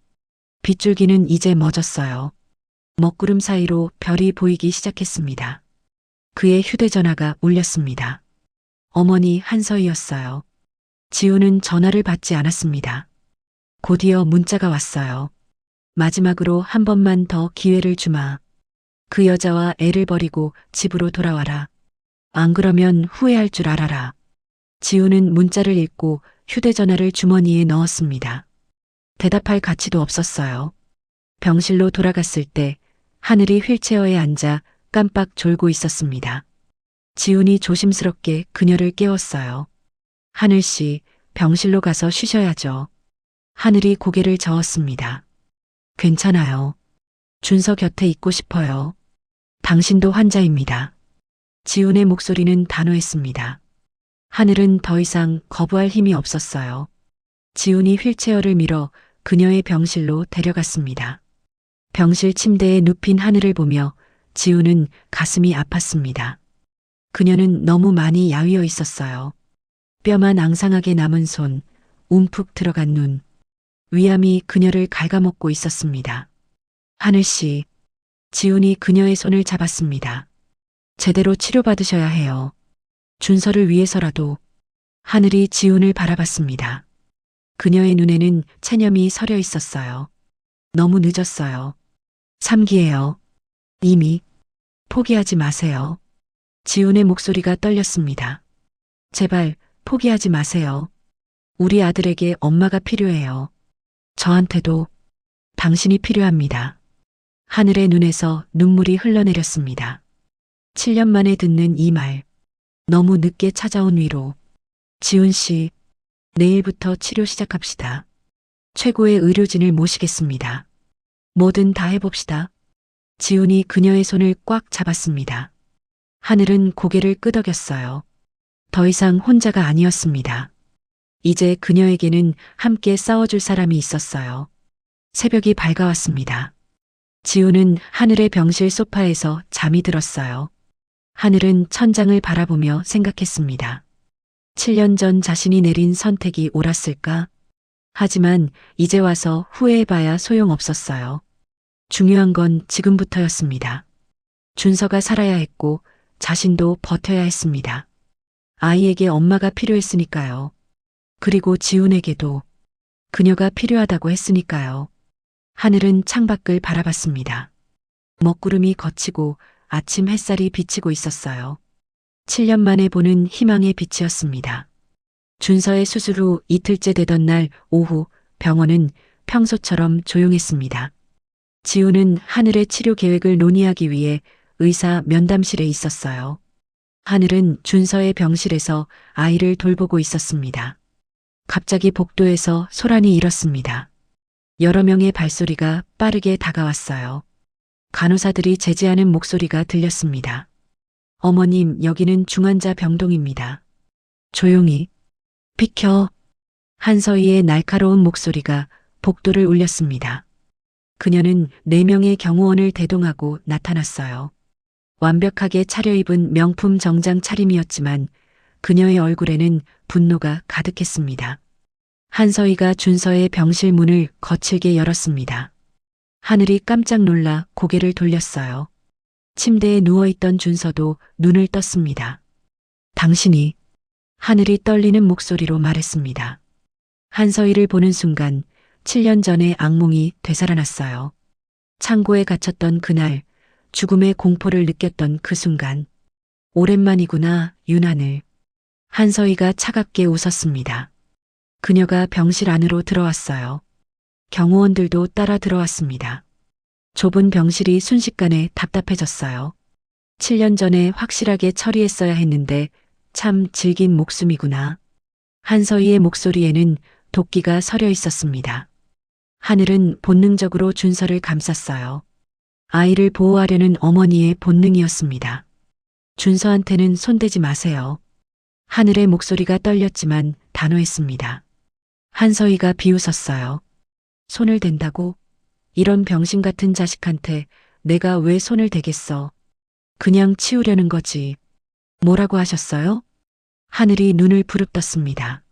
빗줄기는 이제 멎었어요. 먹구름 사이로 별이 보이기 시작했습니다. 그의 휴대전화가 울렸습니다. 어머니 한서희였어요. 지우는 전화를 받지 않았습니다. 곧이어 문자가 왔어요. 마지막으로 한 번만 더 기회를 주마. 그 여자와 애를 버리고 집으로 돌아와라. 안 그러면 후회할 줄 알아라. 지우는 문자를 읽고 휴대전화를 주머니에 넣었습니다. 대답할 가치도 없었어요. 병실로 돌아갔을 때 하늘이 휠체어에 앉아 깜빡 졸고 있었습니다. 지훈이 조심스럽게 그녀를 깨웠어요. 하늘 씨, 병실로 가서 쉬셔야죠. 하늘이 고개를 저었습니다. 괜찮아요. 준서 곁에 있고 싶어요. 당신도 환자입니다. 지훈의 목소리는 단호했습니다. 하늘은 더 이상 거부할 힘이 없었어요. 지훈이 휠체어를 밀어 그녀의 병실로 데려갔습니다. 병실 침대에 눕힌 하늘을 보며 지훈은 가슴이 아팠습니다. 그녀는 너무 많이 야위어 있었어요. 뼈만 앙상하게 남은 손, 움푹 들어간 눈, 위암이 그녀를 갉아먹고 있었습니다. 하늘 씨, 지훈이 그녀의 손을 잡았습니다. 제대로 치료받으셔야 해요. 준서를 위해서라도. 하늘이 지훈을 바라봤습니다. 그녀의 눈에는 체념이 서려 있었어요. 너무 늦었어요. 3기예요. 이미. 포기하지 마세요. 지훈의 목소리가 떨렸습니다. 제발 포기하지 마세요. 우리 아들에게 엄마가 필요해요. 저한테도 당신이 필요합니다. 하늘의 눈에서 눈물이 흘러내렸습니다. 7년 만에 듣는 이 말. 너무 늦게 찾아온 위로. 지훈 씨, 내일부터 치료 시작합시다. 최고의 의료진을 모시겠습니다. 뭐든 다 해봅시다. 지훈이 그녀의 손을 꽉 잡았습니다. 하늘은 고개를 끄덕였어요. 더 이상 혼자가 아니었습니다. 이제 그녀에게는 함께 싸워줄 사람이 있었어요. 새벽이 밝아왔습니다. 지훈은 하늘의 병실 소파에서 잠이 들었어요. 하늘은 천장을 바라보며 생각했습니다. 7년 전 자신이 내린 선택이 옳았을까? 하지만 이제 와서 후회해봐야 소용없었어요. 중요한 건 지금부터였습니다. 준서가 살아야 했고 자신도 버텨야 했습니다. 아이에게 엄마가 필요했으니까요. 그리고 지훈에게도 그녀가 필요하다고 했으니까요. 하늘은 창밖을 바라봤습니다. 먹구름이 걷히고 아침 햇살이 비치고 있었어요. 7년 만에 보는 희망의 빛이었습니다. 준서의 수술 후 이틀째 되던 날 오후 병원은 평소처럼 조용했습니다. 지훈은 하늘의 치료 계획을 논의하기 위해 의사 면담실에 있었어요. 하늘은 준서의 병실에서 아이를 돌보고 있었습니다. 갑자기 복도에서 소란이 일었습니다. 여러 명의 발소리가 빠르게 다가왔어요. 간호사들이 제지하는 목소리가 들렸습니다. 어머님, 여기는 중환자 병동입니다. 조용히. 비켜. 한서희의 날카로운 목소리가 복도를 울렸습니다. 그녀는 4명의 경호원을 대동하고 나타났어요. 완벽하게 차려입은 명품 정장 차림이었지만 그녀의 얼굴에는 분노가 가득했습니다. 한서희가 준서의 병실 문을 거칠게 열었습니다. 하늘이 깜짝 놀라 고개를 돌렸어요. 침대에 누워있던 준서도 눈을 떴습니다. 당신이, 하늘이 떨리는 목소리로 말했습니다. 한서희를 보는 순간 7년 전의 악몽이 되살아났어요. 창고에 갇혔던 그날, 죽음의 공포를 느꼈던 그 순간. 오랜만이구나, 윤하늘. 한서희가 차갑게 웃었습니다. 그녀가 병실 안으로 들어왔어요. 경호원들도 따라 들어왔습니다. 좁은 병실이 순식간에 답답해졌어요. 7년 전에 확실하게 처리했어야 했는데 참 질긴 목숨이구나. 한서희의 목소리에는 도끼가 서려 있었습니다. 하늘은 본능적으로 준서를 감쌌어요. 아이를 보호하려는 어머니의 본능이었습니다. 준서한테는 손대지 마세요. 하늘의 목소리가 떨렸지만 단호했습니다. 한서희가 비웃었어요. 손을 댄다고? 이런 병신 같은 자식한테 내가 왜 손을 대겠어? 그냥 치우려는 거지. 뭐라고 하셨어요? 하늘이 눈을 부릅떴습니다.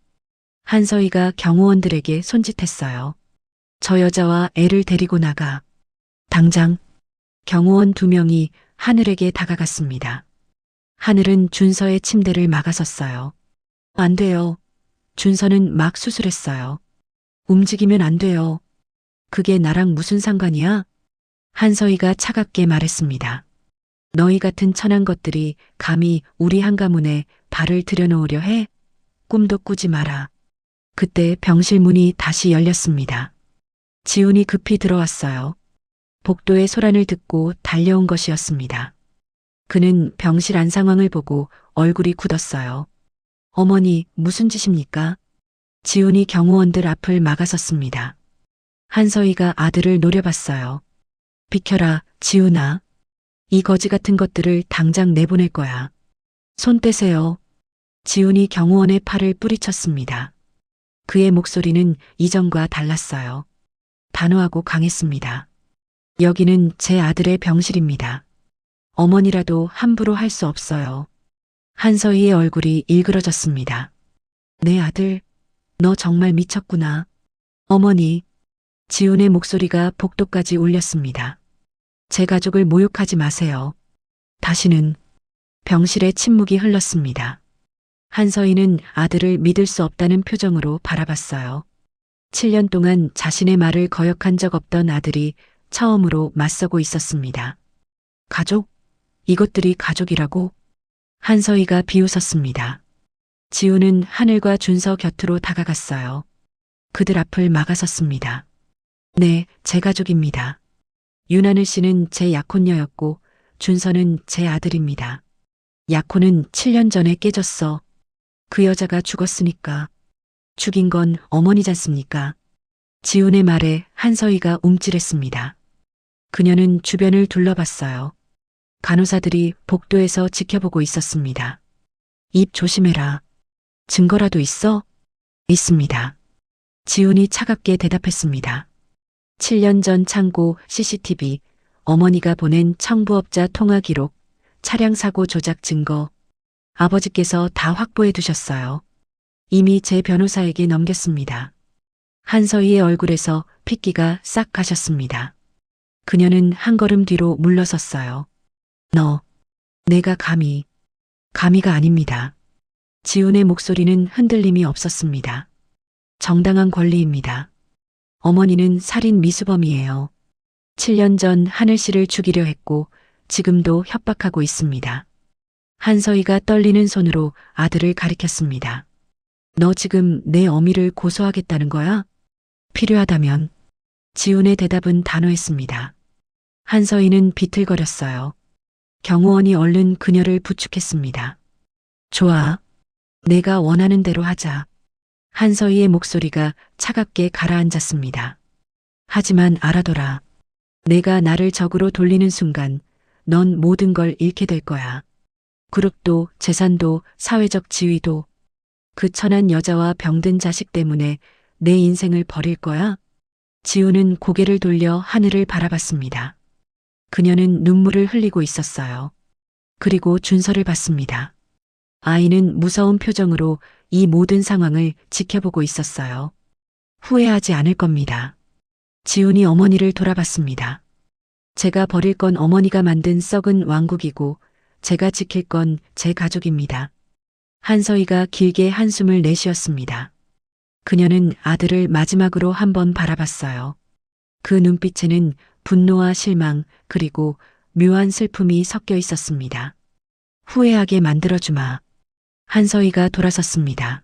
한서희가 경호원들에게 손짓했어요. 저 여자와 애를 데리고 나가. 당장. 경호원 2명이 하늘에게 다가갔습니다. 하늘은 준서의 침대를 막아섰어요. 안 돼요. 준서는 막 수술했어요. 움직이면 안 돼요. 그게 나랑 무슨 상관이야? 한서희가 차갑게 말했습니다. 너희 같은 천한 것들이 감히 우리 한가문에 발을 들여놓으려 해? 꿈도 꾸지 마라. 그때 병실 문이 다시 열렸습니다. 지훈이 급히 들어왔어요. 복도의 소란을 듣고 달려온 것이었습니다. 그는 병실 안 상황을 보고 얼굴이 굳었어요. 어머니, 무슨 짓입니까? 지훈이 경호원들 앞을 막아섰습니다. 한서희가 아들을 노려봤어요. 비켜라, 지훈아. 이 거지 같은 것들을 당장 내보낼 거야. 손 떼세요. 지훈이 경호원의 팔을 뿌리쳤습니다. 그의 목소리는 이전과 달랐어요. 단호하고 강했습니다. 여기는 제 아들의 병실입니다. 어머니라도 함부로 할 수 없어요. 한서희의 얼굴이 일그러졌습니다. 내 아들, 너 정말 미쳤구나. 어머니. 지훈의 목소리가 복도까지 울렸습니다. 제 가족을 모욕하지 마세요. 다시는. 병실에 침묵이 흘렀습니다. 한서희는 아들을 믿을 수 없다는 표정으로 바라봤어요. 7년 동안 자신의 말을 거역한 적 없던 아들이 처음으로 맞서고 있었습니다. 가족? 이것들이 가족이라고? 한서희가 비웃었습니다. 지훈은 하늘과 준서 곁으로 다가갔어요. 그들 앞을 막아섰습니다. 네, 제 가족입니다. 윤하늘 씨는 제 약혼녀였고 준서는 제 아들입니다. 약혼은 7년 전에 깨졌어. 그 여자가 죽었으니까. 죽인 건 어머니잖습니까? 지훈의 말에 한서희가 움찔했습니다. 그녀는 주변을 둘러봤어요. 간호사들이 복도에서 지켜보고 있었습니다. 입 조심해라. 증거라도 있어? 있습니다. 지훈이 차갑게 대답했습니다. 7년 전 창고 CCTV, 어머니가 보낸 청부업자 통화 기록, 차량 사고 조작 증거. 아버지께서 다 확보해 두셨어요. 이미 제 변호사에게 넘겼습니다. 한서희의 얼굴에서 핏기가 싹 가셨습니다. 그녀는 한 걸음 뒤로 물러섰어요. 내가 감히가 아닙니다. 지훈의 목소리는 흔들림이 없었습니다. 정당한 권리입니다. 어머니는 살인 미수범이에요. 7년 전 하늘 씨를 죽이려 했고 지금도 협박하고 있습니다. 한서희가 떨리는 손으로 아들을 가리켰습니다. 너 지금 내 어미를 고소하겠다는 거야? 필요하다면. 지훈의 대답은 단호했습니다. 한서희는 비틀거렸어요. 경호원이 얼른 그녀를 부축했습니다. 좋아. 내가 원하는 대로 하자. 한서희의 목소리가 차갑게 가라앉았습니다. 하지만 알아둬라. 내가 나를 적으로 돌리는 순간 넌 모든 걸 잃게 될 거야. 그룹도, 재산도, 사회적 지위도. 그 천한 여자와 병든 자식 때문에 내 인생을 버릴 거야? 지우는 고개를 돌려 하늘을 바라봤습니다. 그녀는 눈물을 흘리고 있었어요. 그리고 준서를 봤습니다. 아이는 무서운 표정으로 이 모든 상황을 지켜보고 있었어요. 후회하지 않을 겁니다. 지훈이 어머니를 돌아봤습니다. 제가 버릴 건 어머니가 만든 썩은 왕국이고 제가 지킬 건 제 가족입니다. 한서희가 길게 한숨을 내쉬었습니다. 그녀는 아들을 마지막으로 한번 바라봤어요. 그 눈빛에는 분노와 실망 그리고 묘한 슬픔이 섞여 있었습니다. 후회하게 만들어주마. 한서희가 돌아섰습니다.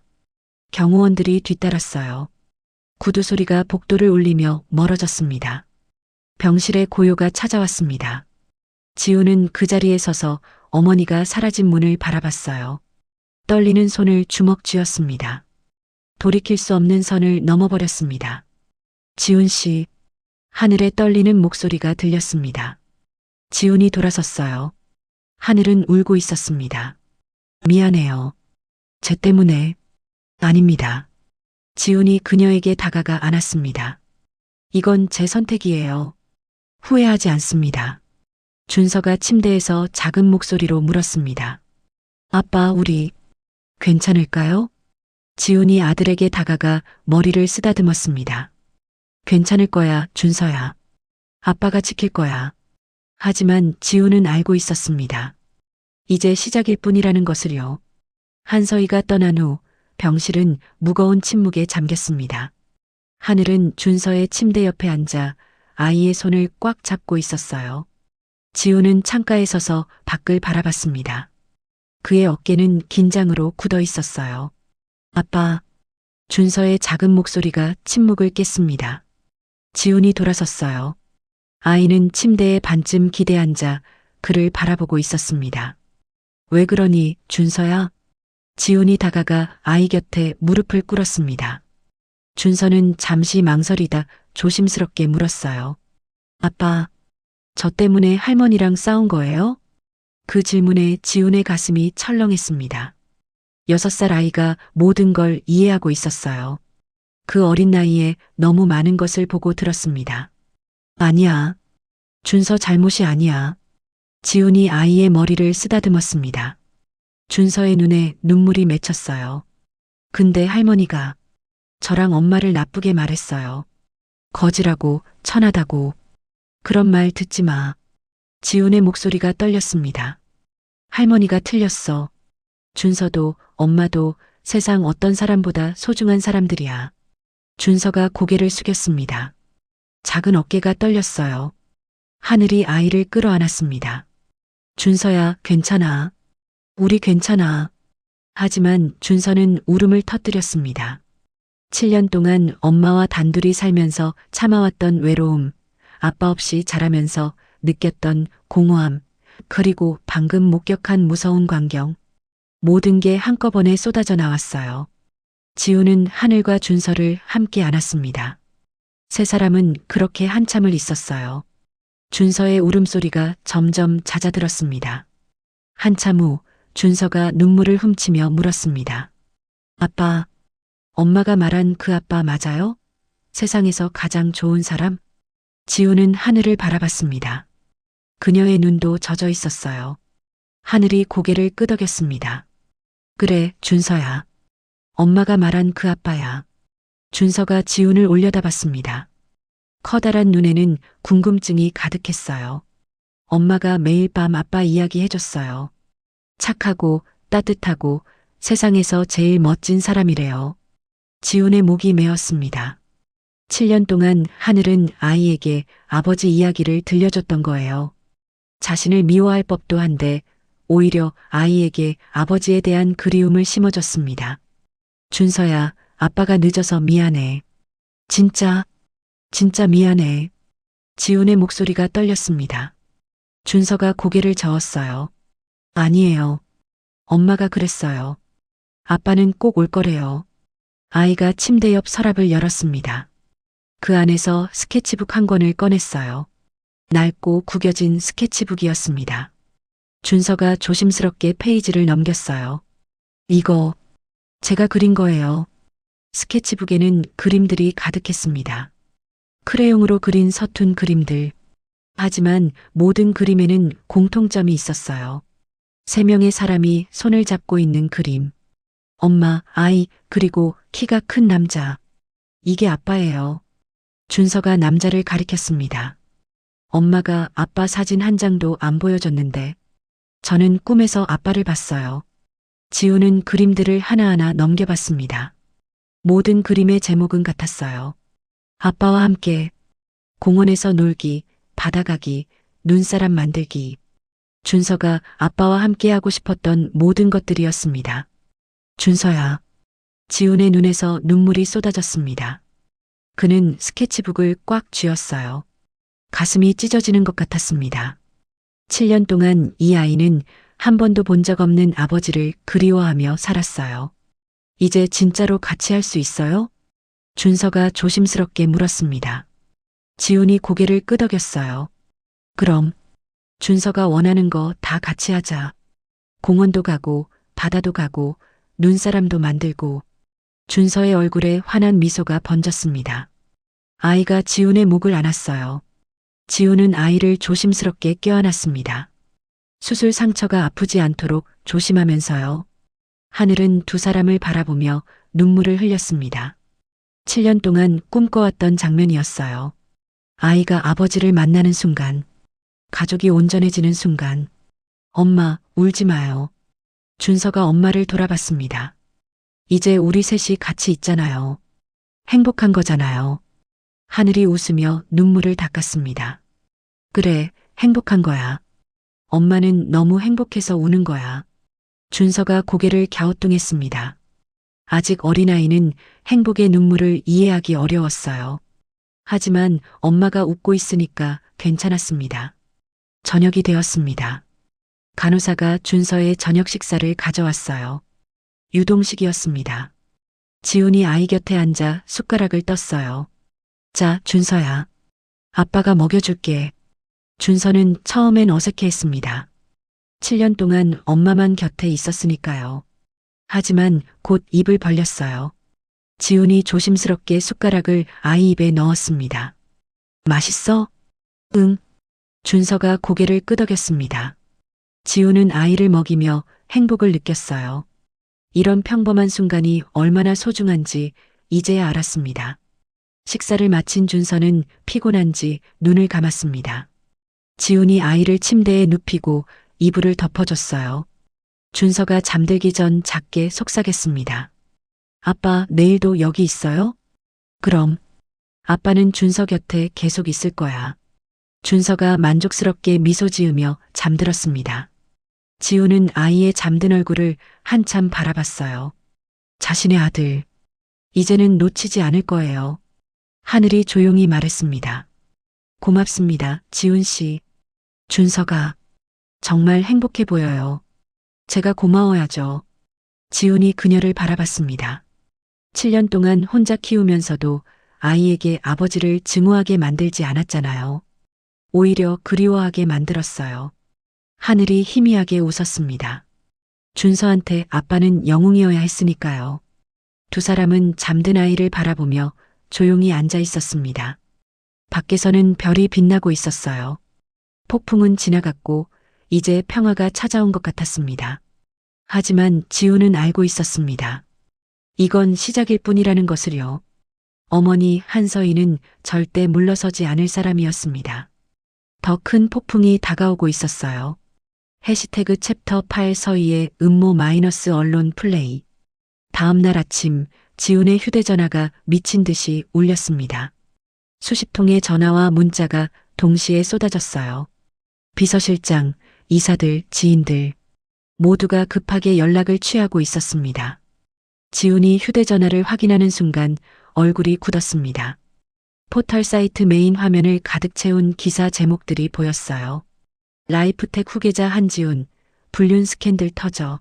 경호원들이 뒤따랐어요. 구두 소리가 복도를 울리며 멀어졌습니다. 병실에 고요가 찾아왔습니다. 지우는 그 자리에 서서 어머니가 사라진 문을 바라봤어요. 떨리는 손을 주먹 쥐었습니다. 돌이킬 수 없는 선을 넘어버렸습니다. 지훈 씨, 하늘에 떨리는 목소리가 들렸습니다. 지훈이 돌아섰어요. 하늘은 울고 있었습니다. 미안해요. 쟤 때문에. 아닙니다. 지훈이 그녀에게 다가가 안았습니다. 이건 제 선택이에요. 후회하지 않습니다. 준서가 침대에서 작은 목소리로 물었습니다. 아빠, 우리 괜찮을까요? 지훈이 아들에게 다가가 머리를 쓰다듬었습니다. 괜찮을 거야, 준서야. 아빠가 지킬 거야. 하지만 지훈은 알고 있었습니다. 이제 시작일 뿐이라는 것을요. 한서희가 떠난 후 병실은 무거운 침묵에 잠겼습니다. 하늘은 준서의 침대 옆에 앉아 아이의 손을 꽉 잡고 있었어요. 지훈은 창가에 서서 밖을 바라봤습니다. 그의 어깨는 긴장으로 굳어 있었어요. 아빠, 준서의 작은 목소리가 침묵을 깼습니다. 지훈이 돌아섰어요. 아이는 침대에 반쯤 기대 앉아 그를 바라보고 있었습니다. 왜 그러니, 준서야? 지훈이 다가가 아이 곁에 무릎을 꿇었습니다. 준서는 잠시 망설이다 조심스럽게 물었어요. 아빠, 저 때문에 할머니랑 싸운 거예요? 그 질문에 지훈의 가슴이 철렁했습니다. 6살 아이가 모든 걸 이해하고 있었어요. 그 어린 나이에 너무 많은 것을 보고 들었습니다. 아니야. 준서 잘못이 아니야. 지훈이 아이의 머리를 쓰다듬었습니다. 준서의 눈에 눈물이 맺혔어요. 근데 할머니가 저랑 엄마를 나쁘게 말했어요. 거지라고, 천하다고. 그런 말 듣지 마. 지훈의 목소리가 떨렸습니다. 할머니가 틀렸어. 준서도 엄마도 세상 어떤 사람보다 소중한 사람들이야. 준서가 고개를 숙였습니다. 작은 어깨가 떨렸어요. 하늘이 아이를 끌어안았습니다. 준서야, 괜찮아. 우리 괜찮아. 하지만 준서는 울음을 터뜨렸습니다. 7년 동안 엄마와 단둘이 살면서 참아왔던 외로움, 아빠 없이 자라면서 느꼈던 공허함, 그리고 방금 목격한 무서운 광경. 모든 게 한꺼번에 쏟아져 나왔어요. 지우는 하늘과 준서를 함께 안았습니다. 세 사람은 그렇게 한참을 있었어요. 준서의 울음소리가 점점 잦아들었습니다. 한참 후 준서가 눈물을 훔치며 물었습니다. 아빠, 엄마가 말한 그 아빠 맞아요? 세상에서 가장 좋은 사람? 지우는 하늘을 바라봤습니다. 그녀의 눈도 젖어 있었어요. 하늘이 고개를 끄덕였습니다. 그래, 준서야. 엄마가 말한 그 아빠야. 준서가 지훈을 올려다봤습니다. 커다란 눈에는 궁금증이 가득했어요. 엄마가 매일 밤 아빠 이야기 해줬어요. 착하고 따뜻하고 세상에서 제일 멋진 사람이래요. 지훈의 목이 메었습니다. 7년 동안 하늘은 아이에게 아버지 이야기를 들려줬던 거예요. 자신을 미워할 법도 한데 오히려 아이에게 아버지에 대한 그리움을 심어줬습니다. 준서야, 아빠가 늦어서 미안해. 진짜 미안해. 지훈의 목소리가 떨렸습니다. 준서가 고개를 저었어요. 아니에요. 엄마가 그랬어요. 아빠는 꼭 올 거래요. 아이가 침대 옆 서랍을 열었습니다. 그 안에서 스케치북 한 권을 꺼냈어요. 낡고 구겨진 스케치북이었습니다. 준서가 조심스럽게 페이지를 넘겼어요. 이거 제가 그린 거예요. 스케치북에는 그림들이 가득했습니다. 크레용으로 그린 서툰 그림들. 하지만 모든 그림에는 공통점이 있었어요. 세 명의 사람이 손을 잡고 있는 그림. 엄마, 아이, 그리고 키가 큰 남자. 이게 아빠예요. 준서가 남자를 가리켰습니다. 엄마가 아빠 사진 한 장도 안 보여줬는데 저는 꿈에서 아빠를 봤어요. 지우는 그림들을 하나하나 넘겨봤습니다. 모든 그림의 제목은 같았어요. 아빠와 함께 공원에서 놀기, 바다 가기, 눈사람 만들기. 준서가 아빠와 함께 하고 싶었던 모든 것들이었습니다. 준서야. 지훈의 눈에서 눈물이 쏟아졌습니다. 그는 스케치북을 꽉 쥐었어요. 가슴이 찢어지는 것 같았습니다. 7년 동안 이 아이는 한 번도 본 적 없는 아버지를 그리워하며 살았어요. 이제 진짜로 같이 할 수 있어요? 준서가 조심스럽게 물었습니다. 지훈이 고개를 끄덕였어요. 그럼 준서가 원하는 거 다 같이 하자. 공원도 가고 바다도 가고 눈사람도 만들고. 준서의 얼굴에 환한 미소가 번졌습니다. 아이가 지훈의 목을 안았어요. 지훈은 아이를 조심스럽게 껴안았습니다. 수술 상처가 아프지 않도록 조심하면서요. 하늘은 두 사람을 바라보며 눈물을 흘렸습니다. 7년 동안 꿈꿔왔던 장면이었어요. 아이가 아버지를 만나는 순간, 가족이 온전해지는 순간. 엄마, 울지 마요. 준서가 엄마를 돌아봤습니다. 이제 우리 셋이 같이 있잖아요. 행복한 거잖아요. 하늘이 웃으며 눈물을 닦았습니다. 그래, 행복한 거야. 엄마는 너무 행복해서 우는 거야. 준서가 고개를 갸우뚱했습니다. 아직 어린아이는 행복의 눈물을 이해하기 어려웠어요. 하지만 엄마가 웃고 있으니까 괜찮았습니다. 저녁이 되었습니다. 간호사가 준서의 저녁 식사를 가져왔어요. 유동식이었습니다. 지훈이 아이 곁에 앉아 숟가락을 떴어요. 자, 준서야. 아빠가 먹여줄게. 준서는 처음엔 어색해했습니다. 7년 동안 엄마만 곁에 있었으니까요. 하지만 곧 입을 벌렸어요. 지훈이 조심스럽게 숟가락을 아이 입에 넣었습니다. 맛있어? 응. 준서가 고개를 끄덕였습니다. 지훈은 아이를 먹이며 행복을 느꼈어요. 이런 평범한 순간이 얼마나 소중한지 이제야 알았습니다. 식사를 마친 준서는 피곤한지 눈을 감았습니다. 지훈이 아이를 침대에 눕히고 이불을 덮어줬어요. 준서가 잠들기 전 작게 속삭였습니다. 아빠, 내일도 여기 있어요? 그럼. 아빠는 준서 곁에 계속 있을 거야. 준서가 만족스럽게 미소 지으며 잠들었습니다. 지훈은 아이의 잠든 얼굴을 한참 바라봤어요. 자신의 아들. 이제는 놓치지 않을 거예요. 하늘이 조용히 말했습니다. 고맙습니다, 지훈 씨. 준서가 정말 행복해 보여요. 제가 고마워야죠. 지훈이 그녀를 바라봤습니다. 7년 동안 혼자 키우면서도 아이에게 아버지를 증오하게 만들지 않았잖아요. 오히려 그리워하게 만들었어요. 하늘이 희미하게 웃었습니다. 준서한테 아빠는 영웅이어야 했으니까요. 두 사람은 잠든 아이를 바라보며 조용히 앉아 있었습니다. 밖에서는 별이 빛나고 있었어요. 폭풍은 지나갔고 이제 평화가 찾아온 것 같았습니다. 하지만 지훈은 알고 있었습니다. 이건 시작일 뿐이라는 것을요. 어머니 한서희는 절대 물러서지 않을 사람이었습니다. 더 큰 폭풍이 다가오고 있었어요. 해시태그 챕터 8 서희의 음모 마이너스 언론 플레이. 다음 날 아침 지훈의 휴대전화가 미친 듯이 울렸습니다. 수십 통의 전화와 문자가 동시에 쏟아졌어요. 비서실장, 이사들, 지인들 모두가 급하게 연락을 취하고 있었습니다. 지훈이 휴대전화를 확인하는 순간 얼굴이 굳었습니다. 포털 사이트 메인 화면을 가득 채운 기사 제목들이 보였어요. 라이프텍 후계자 한지훈, 불륜 스캔들 터져.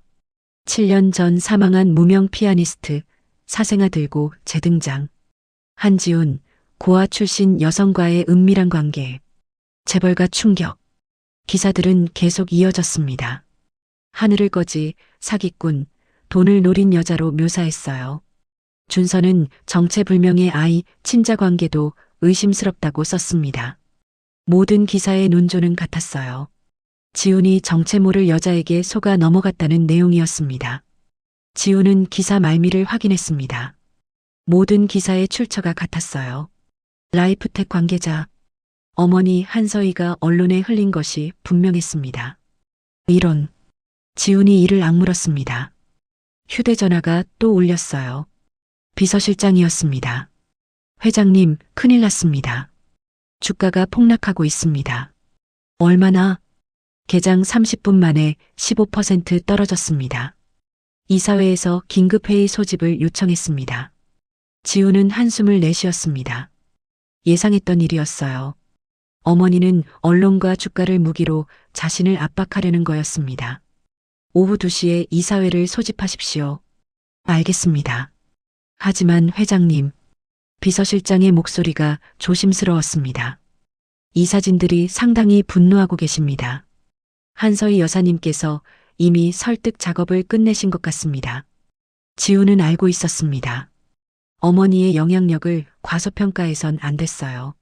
7년 전 사망한 무명 피아니스트, 사생아 들고 재등장. 한지훈, 고아 출신 여성과의 은밀한 관계. 재벌과 충격. 기사들은 계속 이어졌습니다. 하늘을 거지, 사기꾼, 돈을 노린 여자로 묘사했어요. 준서는 정체불명의 아이, 친자 관계도 의심스럽다고 썼습니다. 모든 기사의 논조는 같았어요. 지훈이 정체 모를 여자에게 속아 넘어갔다는 내용이었습니다. 지훈은 기사 말미를 확인했습니다. 모든 기사의 출처가 같았어요. 라이프텍 관계자, 어머니 한서희가 언론에 흘린 것이 분명했습니다. 이런, 지훈이 이를 악물었습니다. 휴대전화가 또 울렸어요. 비서실장이었습니다. 회장님, 큰일 났습니다. 주가가 폭락하고 있습니다. 얼마나? 개장 30분 만에 15% 떨어졌습니다. 이사회에서 긴급회의 소집을 요청했습니다. 지훈은 한숨을 내쉬었습니다. 예상했던 일이었어요. 어머니는 언론과 주가를 무기로 자신을 압박하려는 거였습니다. 오후 2시에 이사회를 소집하십시오. 알겠습니다. 하지만 회장님, 비서실장의 목소리가 조심스러웠습니다. 이 사진들이 상당히 분노하고 계십니다. 한서희 여사님께서 이미 설득 작업을 끝내신 것 같습니다. 지훈은 알고 있었습니다. 어머니의 영향력을 과소평가해선 안 됐어요.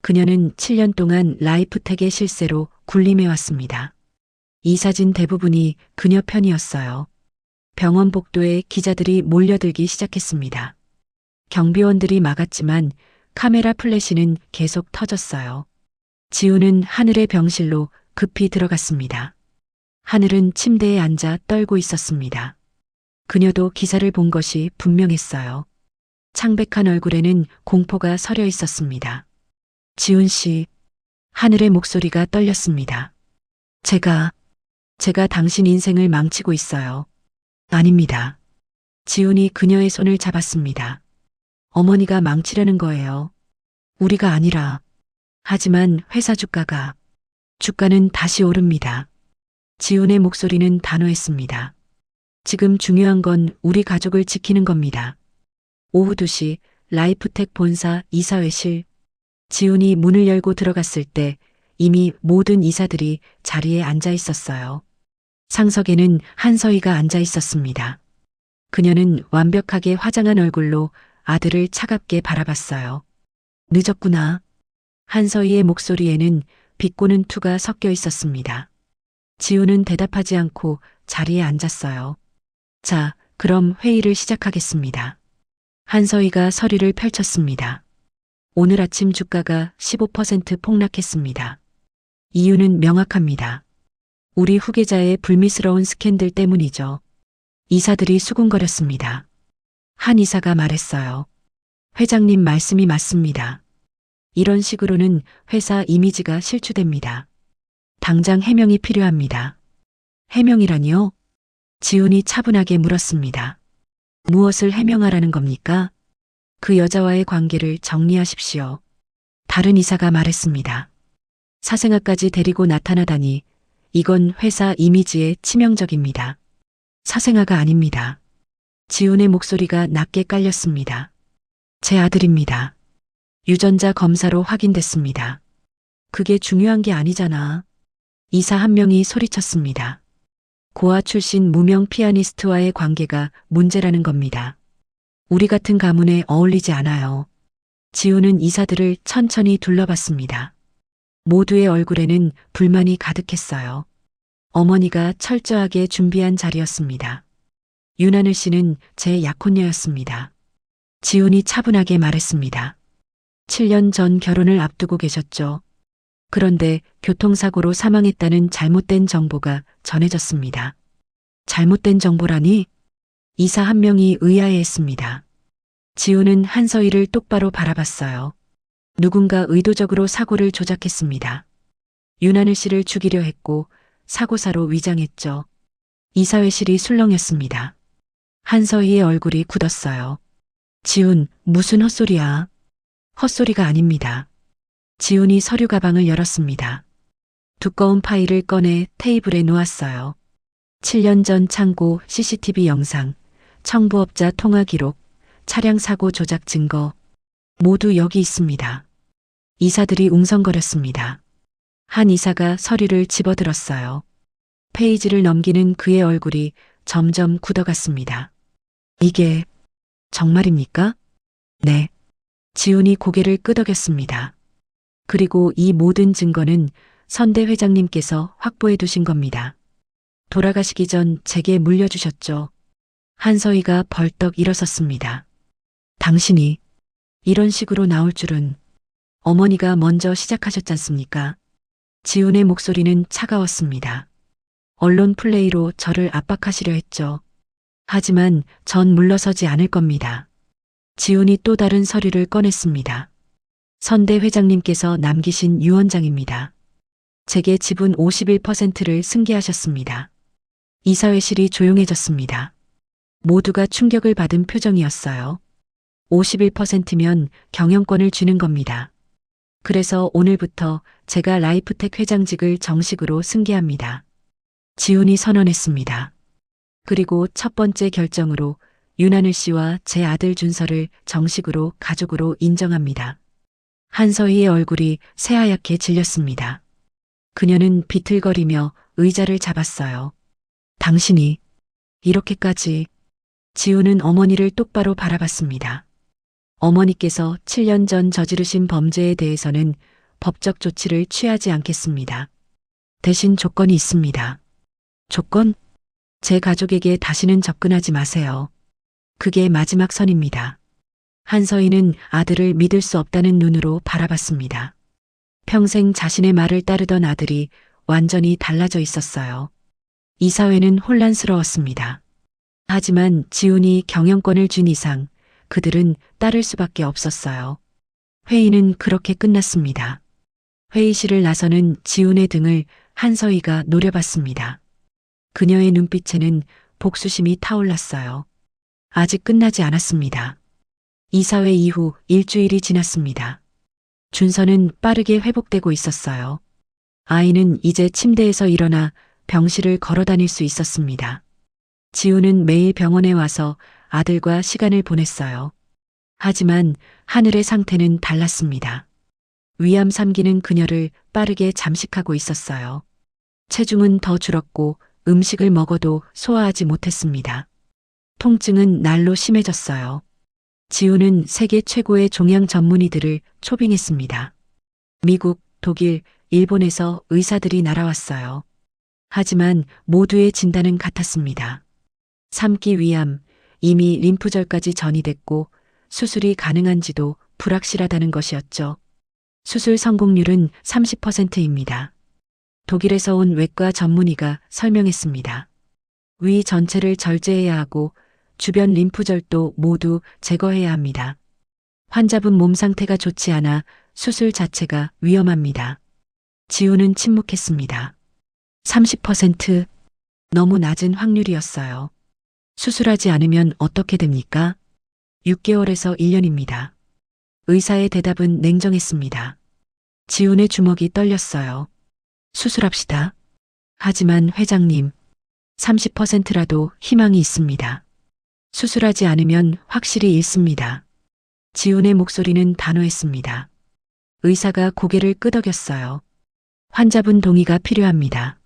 그녀는 7년 동안 라이프텍의 실세로 군림해왔습니다. 이 사진 대부분이 그녀 편이었어요. 병원 복도에 기자들이 몰려들기 시작했습니다. 경비원들이 막았지만 카메라 플래시는 계속 터졌어요. 지훈은 하늘의 병실로 급히 들어갔습니다. 하늘은 침대에 앉아 떨고 있었습니다. 그녀도 기사를 본 것이 분명했어요. 창백한 얼굴에는 공포가 서려 있었습니다. 지훈 씨, 하늘의 목소리가 떨렸습니다. 제가 당신 인생을 망치고 있어요. 아닙니다. 지훈이 그녀의 손을 잡았습니다. 어머니가 망치려는 거예요. 우리가 아니라. 하지만 회사 주가는 다시 오릅니다. 지훈의 목소리는 단호했습니다. 지금 중요한 건 우리 가족을 지키는 겁니다. 오후 2시 라이프텍 본사 이사회실. 지훈이 문을 열고 들어갔을 때 이미 모든 이사들이 자리에 앉아 있었어요. 상석에는 한서희가 앉아 있었습니다. 그녀는 완벽하게 화장한 얼굴로 아들을 차갑게 바라봤어요. 늦었구나. 한서희의 목소리에는 비꼬는 투가 섞여 있었습니다. 지훈은 대답하지 않고 자리에 앉았어요. 자, 그럼 회의를 시작하겠습니다. 한서희가 서류를 펼쳤습니다. 오늘 아침 주가가 15% 폭락했습니다. 이유는 명확합니다. 우리 후계자의 불미스러운 스캔들 때문이죠. 이사들이 수군거렸습니다. 한 이사가 말했어요. 회장님 말씀이 맞습니다. 이런 식으로는 회사 이미지가 실추됩니다. 당장 해명이 필요합니다. 해명이라니요? 지훈이 차분하게 물었습니다. 무엇을 해명하라는 겁니까? 그 여자와의 관계를 정리하십시오. 다른 이사가 말했습니다. 사생아까지 데리고 나타나다니 이건 회사 이미지에 치명적입니다. 사생아가 아닙니다. 지훈의 목소리가 낮게 깔렸습니다. 제 아들입니다. 유전자 검사로 확인됐습니다. 그게 중요한 게 아니잖아. 이사 한 명이 소리쳤습니다. 고아 출신 무명 피아니스트와의 관계가 문제라는 겁니다. 우리 같은 가문에 어울리지 않아요. 지훈은 이사들을 천천히 둘러봤습니다. 모두의 얼굴에는 불만이 가득했어요. 어머니가 철저하게 준비한 자리였습니다. 윤하늘 씨는 제 약혼녀였습니다. 지훈이 차분하게 말했습니다. 7년 전 결혼을 앞두고 계셨죠. 그런데 교통사고로 사망했다는 잘못된 정보가 전해졌습니다. 잘못된 정보라니? 이사 한 명이 의아해했습니다. 지훈은 한서희를 똑바로 바라봤어요. 누군가 의도적으로 사고를 조작했습니다. 윤하늘 씨를 죽이려 했고 사고사로 위장했죠. 이사회실이 술렁였습니다. 한서희의 얼굴이 굳었어요. 지훈, 무슨 헛소리야? 헛소리가 아닙니다. 지훈이 서류 가방을 열었습니다. 두꺼운 파일을 꺼내 테이블에 놓았어요. 7년 전 창고 CCTV 영상, 청부업자 통화 기록, 차량 사고 조작 증거 모두 여기 있습니다. 이사들이 웅성거렸습니다. 한 이사가 서류를 집어들었어요. 페이지를 넘기는 그의 얼굴이 점점 굳어갔습니다. 이게 정말입니까? 네. 지훈이 고개를 끄덕였습니다. 그리고 이 모든 증거는 선대 회장님께서 확보해 두신 겁니다. 돌아가시기 전 제게 물려주셨죠. 한서희가 벌떡 일어섰습니다. 당신이 이런 식으로 나올 줄은. 어머니가 먼저 시작하셨잖습니까? 지훈의 목소리는 차가웠습니다. 언론 플레이로 저를 압박하시려 했죠. 하지만 전 물러서지 않을 겁니다. 지훈이 또 다른 서류를 꺼냈습니다. 선대 회장님께서 남기신 유언장입니다. 제게 지분 51%를 승계하셨습니다. 이사회실이 조용해졌습니다. 모두가 충격을 받은 표정이었어요. 51%면 경영권을 쥐는 겁니다. 그래서 오늘부터 제가 라이프텍 회장직을 정식으로 승계합니다. 지훈이 선언했습니다. 그리고 첫 번째 결정으로 윤하늘 씨와 제 아들 준서를 정식으로 가족으로 인정합니다. 한서희의 얼굴이 새하얗게 질렸습니다. 그녀는 비틀거리며 의자를 잡았어요. 당신이 이렇게까지. 지훈은 어머니를 똑바로 바라봤습니다. 어머니께서 7년 전 저지르신 범죄에 대해서는 법적 조치를 취하지 않겠습니다. 대신 조건이 있습니다. 조건? 제 가족에게 다시는 접근하지 마세요. 그게 마지막 선입니다. 한서희는 아들을 믿을 수 없다는 눈으로 바라봤습니다. 평생 자신의 말을 따르던 아들이 완전히 달라져 있었어요. 이사회는 혼란스러웠습니다. 하지만 지훈이 경영권을 쥔 이상 그들은 따를 수밖에 없었어요. 회의는 그렇게 끝났습니다. 회의실을 나서는 지훈의 등을 한서희가 노려봤습니다. 그녀의 눈빛에는 복수심이 타올랐어요. 아직 끝나지 않았습니다. 이사회 이후 일주일이 지났습니다. 준서는 빠르게 회복되고 있었어요. 아이는 이제 침대에서 일어나 병실을 걸어 다닐 수 있었습니다. 지훈은 매일 병원에 와서 아들과 시간을 보냈어요. 하지만 하늘의 상태는 달랐습니다. 위암 3기는 그녀를 빠르게 잠식하고 있었어요. 체중은 더 줄었고 음식을 먹어도 소화하지 못했습니다. 통증은 날로 심해졌어요. 지훈은 세계 최고의 종양 전문의들을 초빙했습니다. 미국, 독일, 일본에서 의사들이 날아왔어요. 하지만 모두의 진단은 같았습니다. 3기 위암, 이미 림프절까지 전이됐고 수술이 가능한지도 불확실하다는 것이었죠. 수술 성공률은 30%입니다. 독일에서 온 외과 전문의가 설명했습니다. 위 전체를 절제해야 하고 주변 림프절도 모두 제거해야 합니다. 환자분 몸 상태가 좋지 않아 수술 자체가 위험합니다. 지훈은 침묵했습니다. 30%? 너무 낮은 확률이었어요. 수술하지 않으면 어떻게 됩니까? 6개월에서 1년입니다. 의사의 대답은 냉정했습니다. 지훈의 주먹이 떨렸어요. 수술합시다. 하지만 회장님, 30%라도 희망이 있습니다. 수술하지 않으면 확실히 잃습니다. 지훈의 목소리는 단호했습니다. 의사가 고개를 끄덕였어요. 환자분 동의가 필요합니다.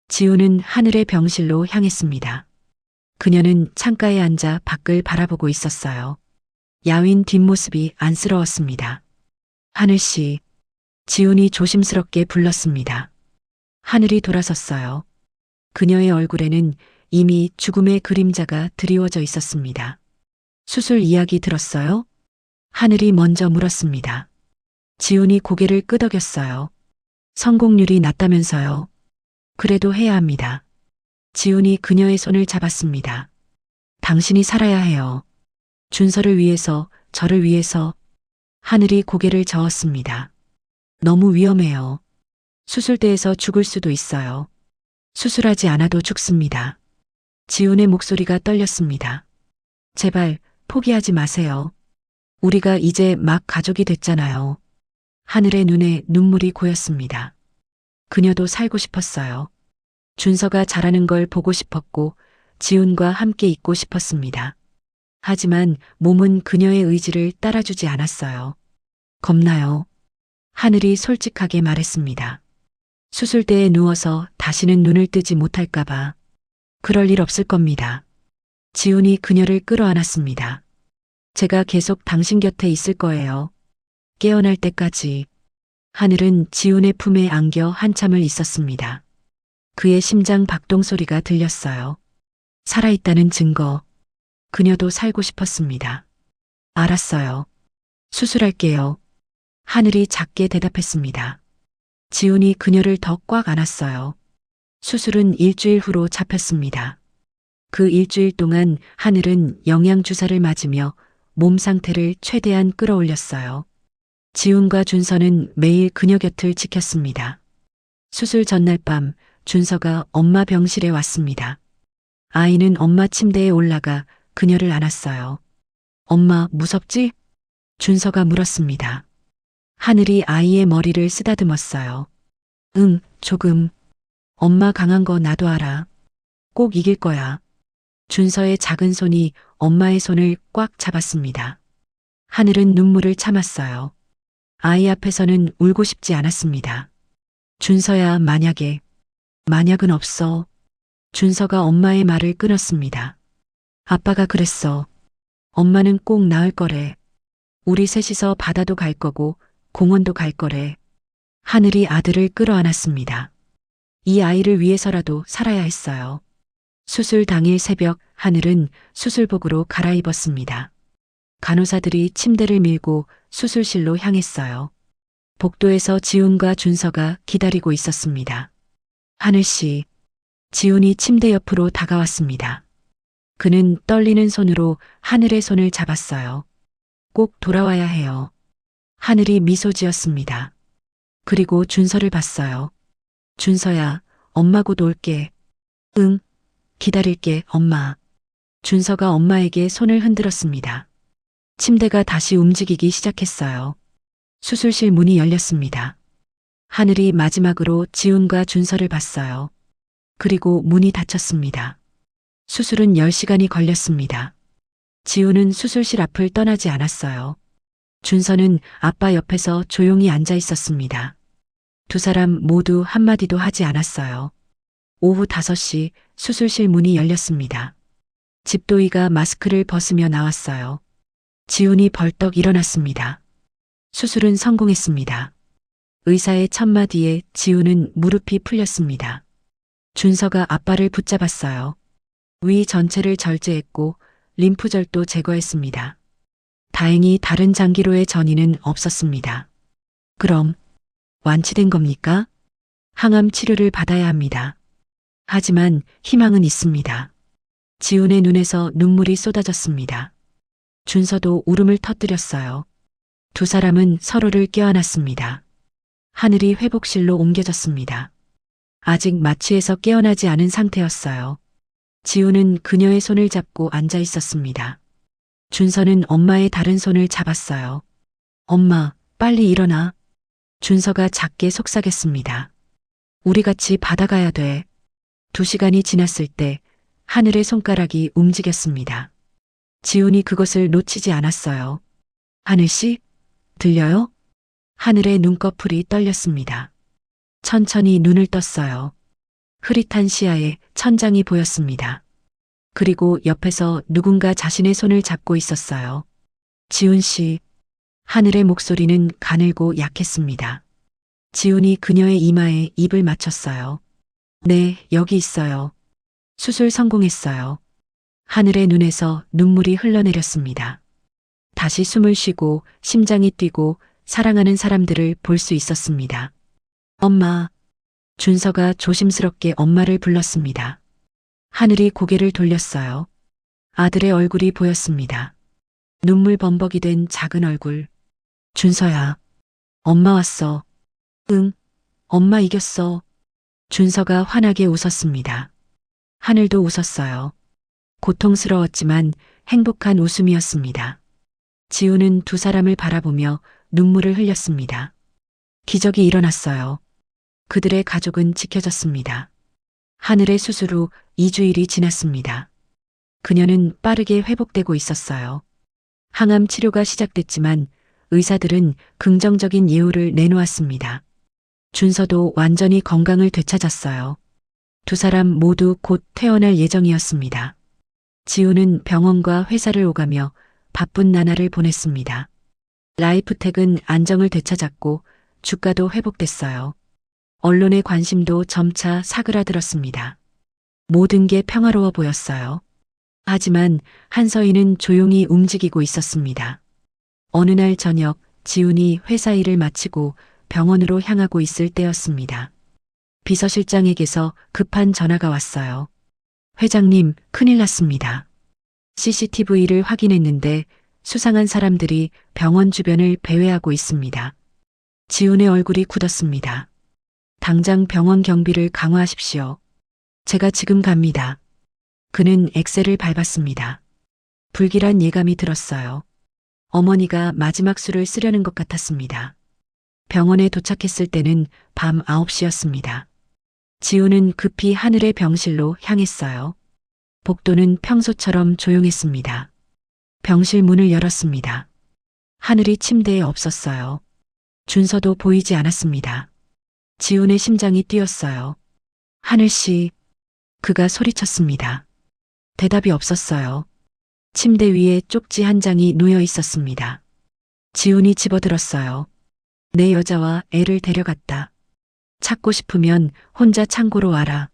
지훈은 하늘의 병실로 향했습니다. 그녀는 창가에 앉아 밖을 바라보고 있었어요. 야윈 뒷모습이 안쓰러웠습니다. 하늘 씨, 지훈이 조심스럽게 불렀습니다. 하늘이 돌아섰어요. 그녀의 얼굴에는 이미 죽음의 그림자가 드리워져 있었습니다. 수술 이야기 들었어요? 하늘이 먼저 물었습니다. 지훈이 고개를 끄덕였어요. 성공률이 낮다면서요. 그래도 해야 합니다. 지훈이 그녀의 손을 잡았습니다. 당신이 살아야 해요. 준서를 위해서, 저를 위해서. 하늘이 고개를 저었습니다. 너무 위험해요. 수술대에서 죽을 수도 있어요. 수술하지 않아도 죽습니다. 지훈의 목소리가 떨렸습니다. 제발 포기하지 마세요. 우리가 이제 막 가족이 됐잖아요. 하늘의 눈에 눈물이 고였습니다. 그녀도 살고 싶었어요. 준서가 자라는 걸 보고 싶었고 지훈과 함께 있고 싶었습니다. 하지만 몸은 그녀의 의지를 따라주지 않았어요. 겁나요. 하늘이 솔직하게 말했습니다. 수술대에 누워서 다시는 눈을 뜨지 못할까봐. 그럴 일 없을 겁니다. 지훈이 그녀를 끌어안았습니다. 제가 계속 당신 곁에 있을 거예요. 깨어날 때까지. 하늘은 지훈의 품에 안겨 한참을 있었습니다. 그의 심장 박동 소리가 들렸어요. 살아있다는 증거. 그녀도 살고 싶었습니다. 알았어요. 수술할게요. 하늘이 작게 대답했습니다. 지훈이 그녀를 더 꽉 안았어요. 수술은 일주일 후로 잡혔습니다. 그 일주일 동안 하늘은 영양주사를 맞으며 몸 상태를 최대한 끌어올렸어요. 지훈과 준서는 매일 그녀 곁을 지켰습니다. 수술 전날 밤 준서가 엄마 병실에 왔습니다. 아이는 엄마 침대에 올라가 그녀를 안았어요. 엄마 무섭지? 준서가 물었습니다. 하늘이 아이의 머리를 쓰다듬었어요. 응, 조금. 엄마 강한 거 나도 알아. 꼭 이길 거야. 준서의 작은 손이 엄마의 손을 꽉 잡았습니다. 하늘은 눈물을 참았어요. 아이 앞에서는 울고 싶지 않았습니다. 준서야, 만약은 없어. 준서가 엄마의 말을 끊었습니다. 아빠가 그랬어. 엄마는 꼭 나을 거래. 우리 셋이서 바다도 갈 거고 공원도 갈 거래. 하늘이 아들을 끌어안았습니다. 이 아이를 위해서라도 살아야 했어요. 수술 당일 새벽 하늘은 수술복으로 갈아입었습니다. 간호사들이 침대를 밀고 수술실로 향했어요. 복도에서 지훈과 준서가 기다리고 있었습니다. 하늘 씨, 지훈이 침대 옆으로 다가왔습니다. 그는 떨리는 손으로 하늘의 손을 잡았어요. 꼭 돌아와야 해요. 하늘이 미소 지었습니다. 그리고 준서를 봤어요. 준서야, 엄마 곧 올게. 응, 기다릴게, 엄마. 준서가 엄마에게 손을 흔들었습니다. 침대가 다시 움직이기 시작했어요. 수술실 문이 열렸습니다. 하늘이 마지막으로 지훈과 준서를 봤어요. 그리고 문이 닫혔습니다. 수술은 10시간이 걸렸습니다. 지훈은 수술실 앞을 떠나지 않았어요. 준서는 아빠 옆에서 조용히 앉아 있었습니다. 두 사람 모두 한마디도 하지 않았어요. 오후 5시 수술실 문이 열렸습니다. 집도이가 마스크를 벗으며 나왔어요. 지훈이 벌떡 일어났습니다. 수술은 성공했습니다. 의사의 첫마디에 지훈은 무릎이 풀렸습니다. 준서가 아빠를 붙잡았어요. 위 전체를 절제했고 림프절도 제거했습니다. 다행히 다른 장기로의 전이는 없었습니다. 그럼 완치된 겁니까? 항암 치료를 받아야 합니다. 하지만 희망은 있습니다. 지훈의 눈에서 눈물이 쏟아졌습니다. 준서도 울음을 터뜨렸어요. 두 사람은 서로를 껴안았습니다. 하늘이 회복실로 옮겨졌습니다. 아직 마취에서 깨어나지 않은 상태였어요. 지훈은 그녀의 손을 잡고 앉아 있었습니다. 준서는 엄마의 다른 손을 잡았어요. 엄마, 빨리 일어나. 준서가 작게 속삭였습니다. 우리 같이 바다 가야 돼. 2시간이 지났을 때 하늘의 손가락이 움직였습니다. 지훈이 그것을 놓치지 않았어요. 하늘씨, 들려요? 하늘의 눈꺼풀이 떨렸습니다. 천천히 눈을 떴어요. 흐릿한 시야에 천장이 보였습니다. 그리고 옆에서 누군가 자신의 손을 잡고 있었어요. 지훈 씨. 하늘의 목소리는 가늘고 약했습니다. 지훈이 그녀의 이마에 입을 맞췄어요. 네, 여기 있어요. 수술 성공했어요. 하늘의 눈에서 눈물이 흘러내렸습니다. 다시 숨을 쉬고 심장이 뛰고 사랑하는 사람들을 볼 수 있었습니다. 엄마. 준서가 조심스럽게 엄마를 불렀습니다. 하늘이 고개를 돌렸어요. 아들의 얼굴이 보였습니다. 눈물 범벅이 된 작은 얼굴. 준서야. 엄마 왔어. 응, 엄마 이겼어. 준서가 환하게 웃었습니다. 하늘도 웃었어요. 고통스러웠지만 행복한 웃음이었습니다. 지훈은 두 사람을 바라보며 눈물을 흘렸습니다. 기적이 일어났어요. 그들의 가족은 지켜졌습니다. 하늘의 수술 후 2주일이 지났습니다. 그녀는 빠르게 회복되고 있었어요. 항암 치료가 시작됐지만 의사들은 긍정적인 예우를 내놓았습니다. 준서도 완전히 건강을 되찾았어요. 두 사람 모두 곧 퇴원할 예정이었습니다. 지우는 병원과 회사를 오가며 바쁜 나날을 보냈습니다. 라이프텍은 안정을 되찾았고 주가도 회복됐어요. 언론의 관심도 점차 사그라들었습니다. 모든 게 평화로워 보였어요. 하지만 한서희는 조용히 움직이고 있었습니다. 어느 날 저녁 지훈이 회사 일을 마치고 병원으로 향하고 있을 때였습니다. 비서실장에게서 급한 전화가 왔어요. 회장님, 큰일 났습니다. CCTV를 확인했는데 수상한 사람들이 병원 주변을 배회하고 있습니다. 지훈의 얼굴이 굳었습니다. 당장 병원 경비를 강화하십시오. 제가 지금 갑니다. 그는 엑셀을 밟았습니다. 불길한 예감이 들었어요. 어머니가 마지막 수를 쓰려는 것 같았습니다. 병원에 도착했을 때는 밤 9시였습니다. 지훈은 급히 하늘의 병실로 향했어요. 복도는 평소처럼 조용했습니다. 병실 문을 열었습니다. 하늘이 침대에 없었어요. 준서도 보이지 않았습니다. 지훈의 심장이 뛰었어요. 하늘씨, 그가 소리쳤습니다. 대답이 없었어요. 침대 위에 쪽지 한 장이 놓여 있었습니다. 지훈이 집어들었어요. 내 여자와 애를 데려갔다. 찾고 싶으면 혼자 창고로 와라.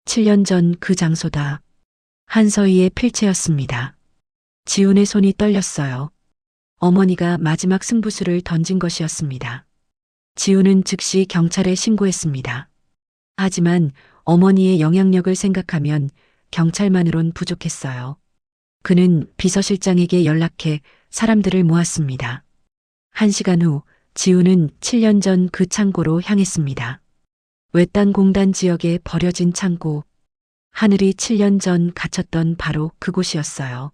7년 전 그 장소다. 한서희의 필체였습니다. 지훈의 손이 떨렸어요. 어머니가 마지막 승부수를 던진 것이었습니다. 지훈은 즉시 경찰에 신고했습니다. 하지만 어머니의 영향력을 생각하면 경찰만으론 부족했어요. 그는 비서실장에게 연락해 사람들을 모았습니다. 1시간 후 지훈은 7년 전 그 창고로 향했습니다. 외딴 공단 지역에 버려진 창고. 하늘이 7년 전 갇혔던 바로 그곳이었어요.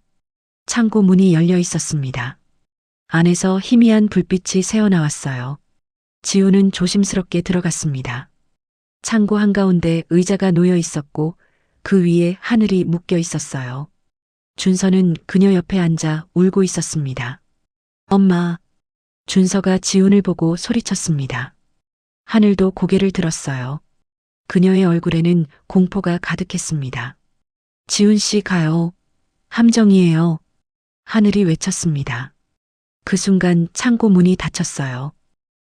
창고 문이 열려 있었습니다. 안에서 희미한 불빛이 새어나왔어요. 지훈은 조심스럽게 들어갔습니다. 창고 한가운데 의자가 놓여 있었고 그 위에 하늘이 묶여 있었어요. 준서는 그녀 옆에 앉아 울고 있었습니다. 엄마. 준서가 지훈을 보고 소리쳤습니다. 하늘도 고개를 들었어요. 그녀의 얼굴에는 공포가 가득했습니다. 지훈 씨 가요. 함정이에요. 하늘이 외쳤습니다. 그 순간 창고 문이 닫혔어요.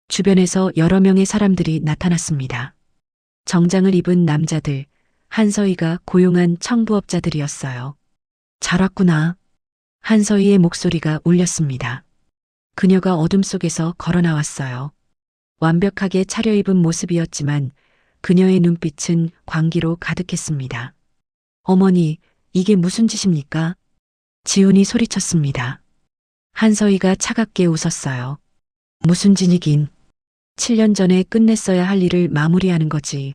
주변에서 여러 명의 사람들이 나타났습니다. 정장을 입은 남자들, 한서희가 고용한 청부업자들이었어요. 잘 왔구나. 한서희의 목소리가 울렸습니다. 그녀가 어둠 속에서 걸어 나왔어요. 완벽하게 차려입은 모습이었지만 그녀의 눈빛은 광기로 가득했습니다. 어머니, 이게 무슨 짓입니까? 지훈이 소리쳤습니다. 한서희가 차갑게 웃었어요. 무슨 짓이긴. 7년 전에 끝냈어야 할 일을 마무리하는 거지.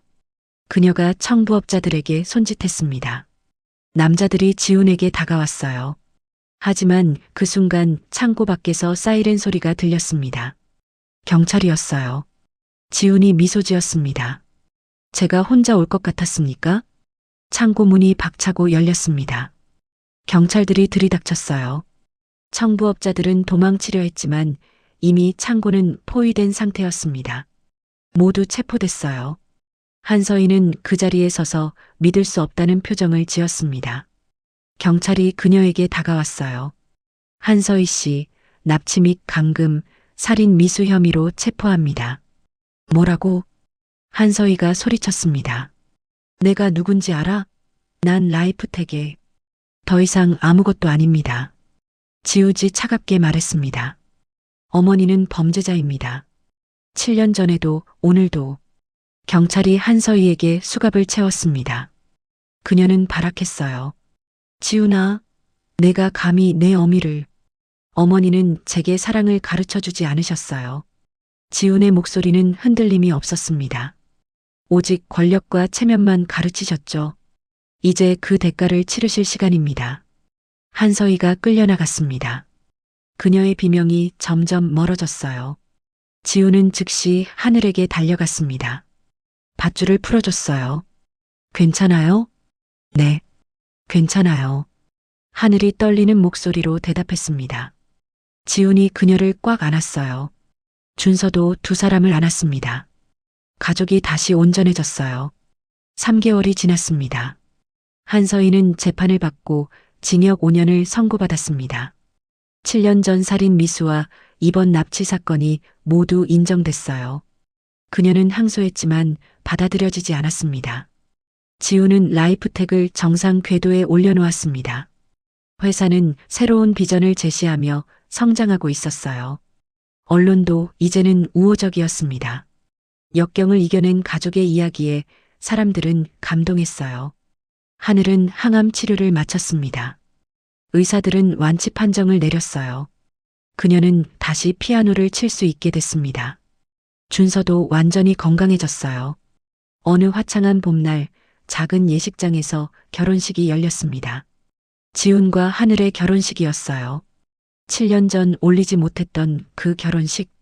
그녀가 청부업자들에게 손짓했습니다. 남자들이 지훈에게 다가왔어요. 하지만 그 순간 창고 밖에서 사이렌 소리가 들렸습니다. 경찰이었어요. 지훈이 미소 지었습니다. 제가 혼자 올 것 같았습니까? 창고 문이 박차고 열렸습니다. 경찰들이 들이닥쳤어요. 청부업자들은 도망치려 했지만 이미 창고는 포위된 상태였습니다. 모두 체포됐어요. 한서희는 그 자리에 서서 믿을 수 없다는 표정을 지었습니다. 경찰이 그녀에게 다가왔어요. 한서희 씨, 납치 및 감금, 살인 미수 혐의로 체포합니다. 뭐라고? 한서희가 소리쳤습니다. 내가 누군지 알아? 난 라이프텍에. 더 이상 아무것도 아닙니다. 지우지 차갑게 말했습니다. 어머니는 범죄자입니다. 7년 전에도 오늘도. 경찰이 한서희에게 수갑을 채웠습니다. 그녀는 발악했어요. 지훈아, 내가 감히 내 어미를. 어머니는 제게 사랑을 가르쳐주지 않으셨어요. 지훈의 목소리는 흔들림이 없었습니다. 오직 권력과 체면만 가르치셨죠. 이제 그 대가를 치르실 시간입니다. 한서희가 끌려나갔습니다. 그녀의 비명이 점점 멀어졌어요. 지훈은 즉시 하늘에게 달려갔습니다. 밧줄을 풀어줬어요. 괜찮아요? 네, 괜찮아요. 하늘이 떨리는 목소리로 대답했습니다. 지훈이 그녀를 꽉 안았어요. 준서도 두 사람을 안았습니다. 가족이 다시 온전해졌어요. 3개월이 지났습니다. 한서희는 재판을 받고 징역 5년을 선고받았습니다. 7년 전 살인 미수와 이번 납치 사건이 모두 인정됐어요. 그녀는 항소했지만 받아들여지지 않았습니다. 지우는 라이프택을 정상 궤도에 올려놓았습니다. 회사는 새로운 비전을 제시하며 성장하고 있었어요. 언론도 이제는 우호적이었습니다. 역경을 이겨낸 가족의 이야기에 사람들은 감동했어요. 하늘은 항암 치료를 마쳤습니다. 의사들은 완치 판정을 내렸어요. 그녀는 다시 피아노를 칠 수 있게 됐습니다. 준서도 완전히 건강해졌어요. 어느 화창한 봄날 작은 예식장에서 결혼식이 열렸습니다. 지훈과 하늘의 결혼식이었어요. 7년 전 올리지 못했던 그 결혼식.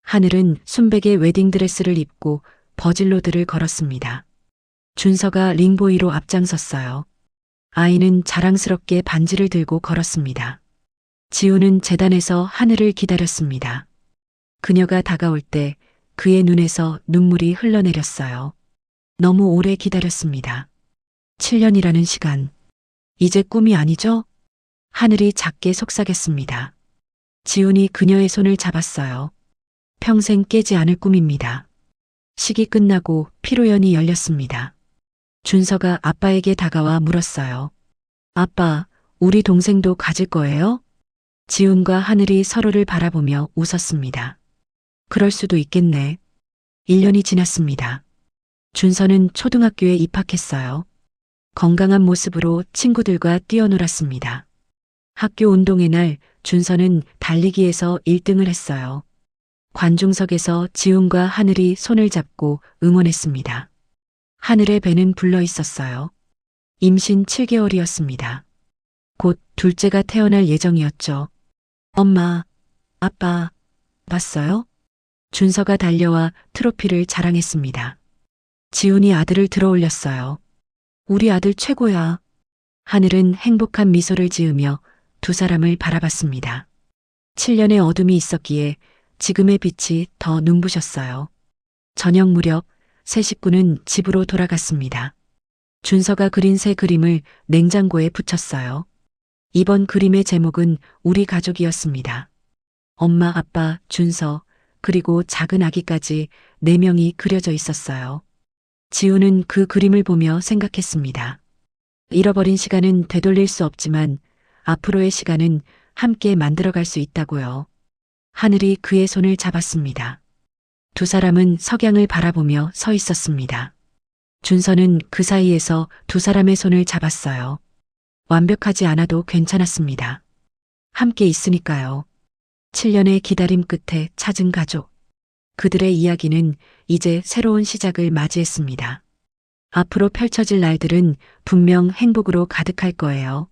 하늘은 순백의 웨딩드레스를 입고 버질로드를 걸었습니다. 준서가 링보이로 앞장섰어요. 아이는 자랑스럽게 반지를 들고 걸었습니다. 지우는 재단에서 하늘을 기다렸습니다. 그녀가 다가올 때 그의 눈에서 눈물이 흘러내렸어요. 너무 오래 기다렸습니다. 7년이라는 시간. 이제 꿈이 아니죠? 하늘이 작게 속삭였습니다. 지훈이 그녀의 손을 잡았어요. 평생 깨지 않을 꿈입니다. 식이 끝나고 피로연이 열렸습니다. 준서가 아빠에게 다가와 물었어요. 아빠, 우리 동생도 가질 거예요? 지훈과 하늘이 서로를 바라보며 웃었습니다. 그럴 수도 있겠네. 1년이 지났습니다. 준서는 초등학교에 입학했어요. 건강한 모습으로 친구들과 뛰어놀았습니다. 학교 운동회 날 준서는 달리기에서 1등을 했어요. 관중석에서 지훈과 하늘이 손을 잡고 응원했습니다. 하늘의 배는 불러 있었어요. 임신 7개월이었습니다. 곧 둘째가 태어날 예정이었죠. 엄마, 아빠, 봤어요? 준서가 달려와 트로피를 자랑했습니다. 지훈이 아들을 들어올렸어요. 우리 아들 최고야. 하늘은 행복한 미소를 지으며 두 사람을 바라봤습니다. 7년의 어둠이 있었기에 지금의 빛이 더 눈부셨어요. 저녁 무렵 세 식구는 집으로 돌아갔습니다. 준서가 그린 새 그림을 냉장고에 붙였어요. 이번 그림의 제목은 우리 가족이었습니다. 엄마, 아빠, 준서, 그리고 작은 아기까지 4명이 그려져 있었어요. 지우는 그 그림을 보며 생각했습니다. 잃어버린 시간은 되돌릴 수 없지만 앞으로의 시간은 함께 만들어갈 수 있다고요. 하늘이 그의 손을 잡았습니다. 두 사람은 석양을 바라보며 서 있었습니다. 준서는 그 사이에서 두 사람의 손을 잡았어요. 완벽하지 않아도 괜찮았습니다. 함께 있으니까요. 7년의 기다림 끝에 찾은 가족. 그들의 이야기는 이제 새로운 시작을 맞이했습니다. 앞으로 펼쳐질 날들은 분명 행복으로 가득할 거예요.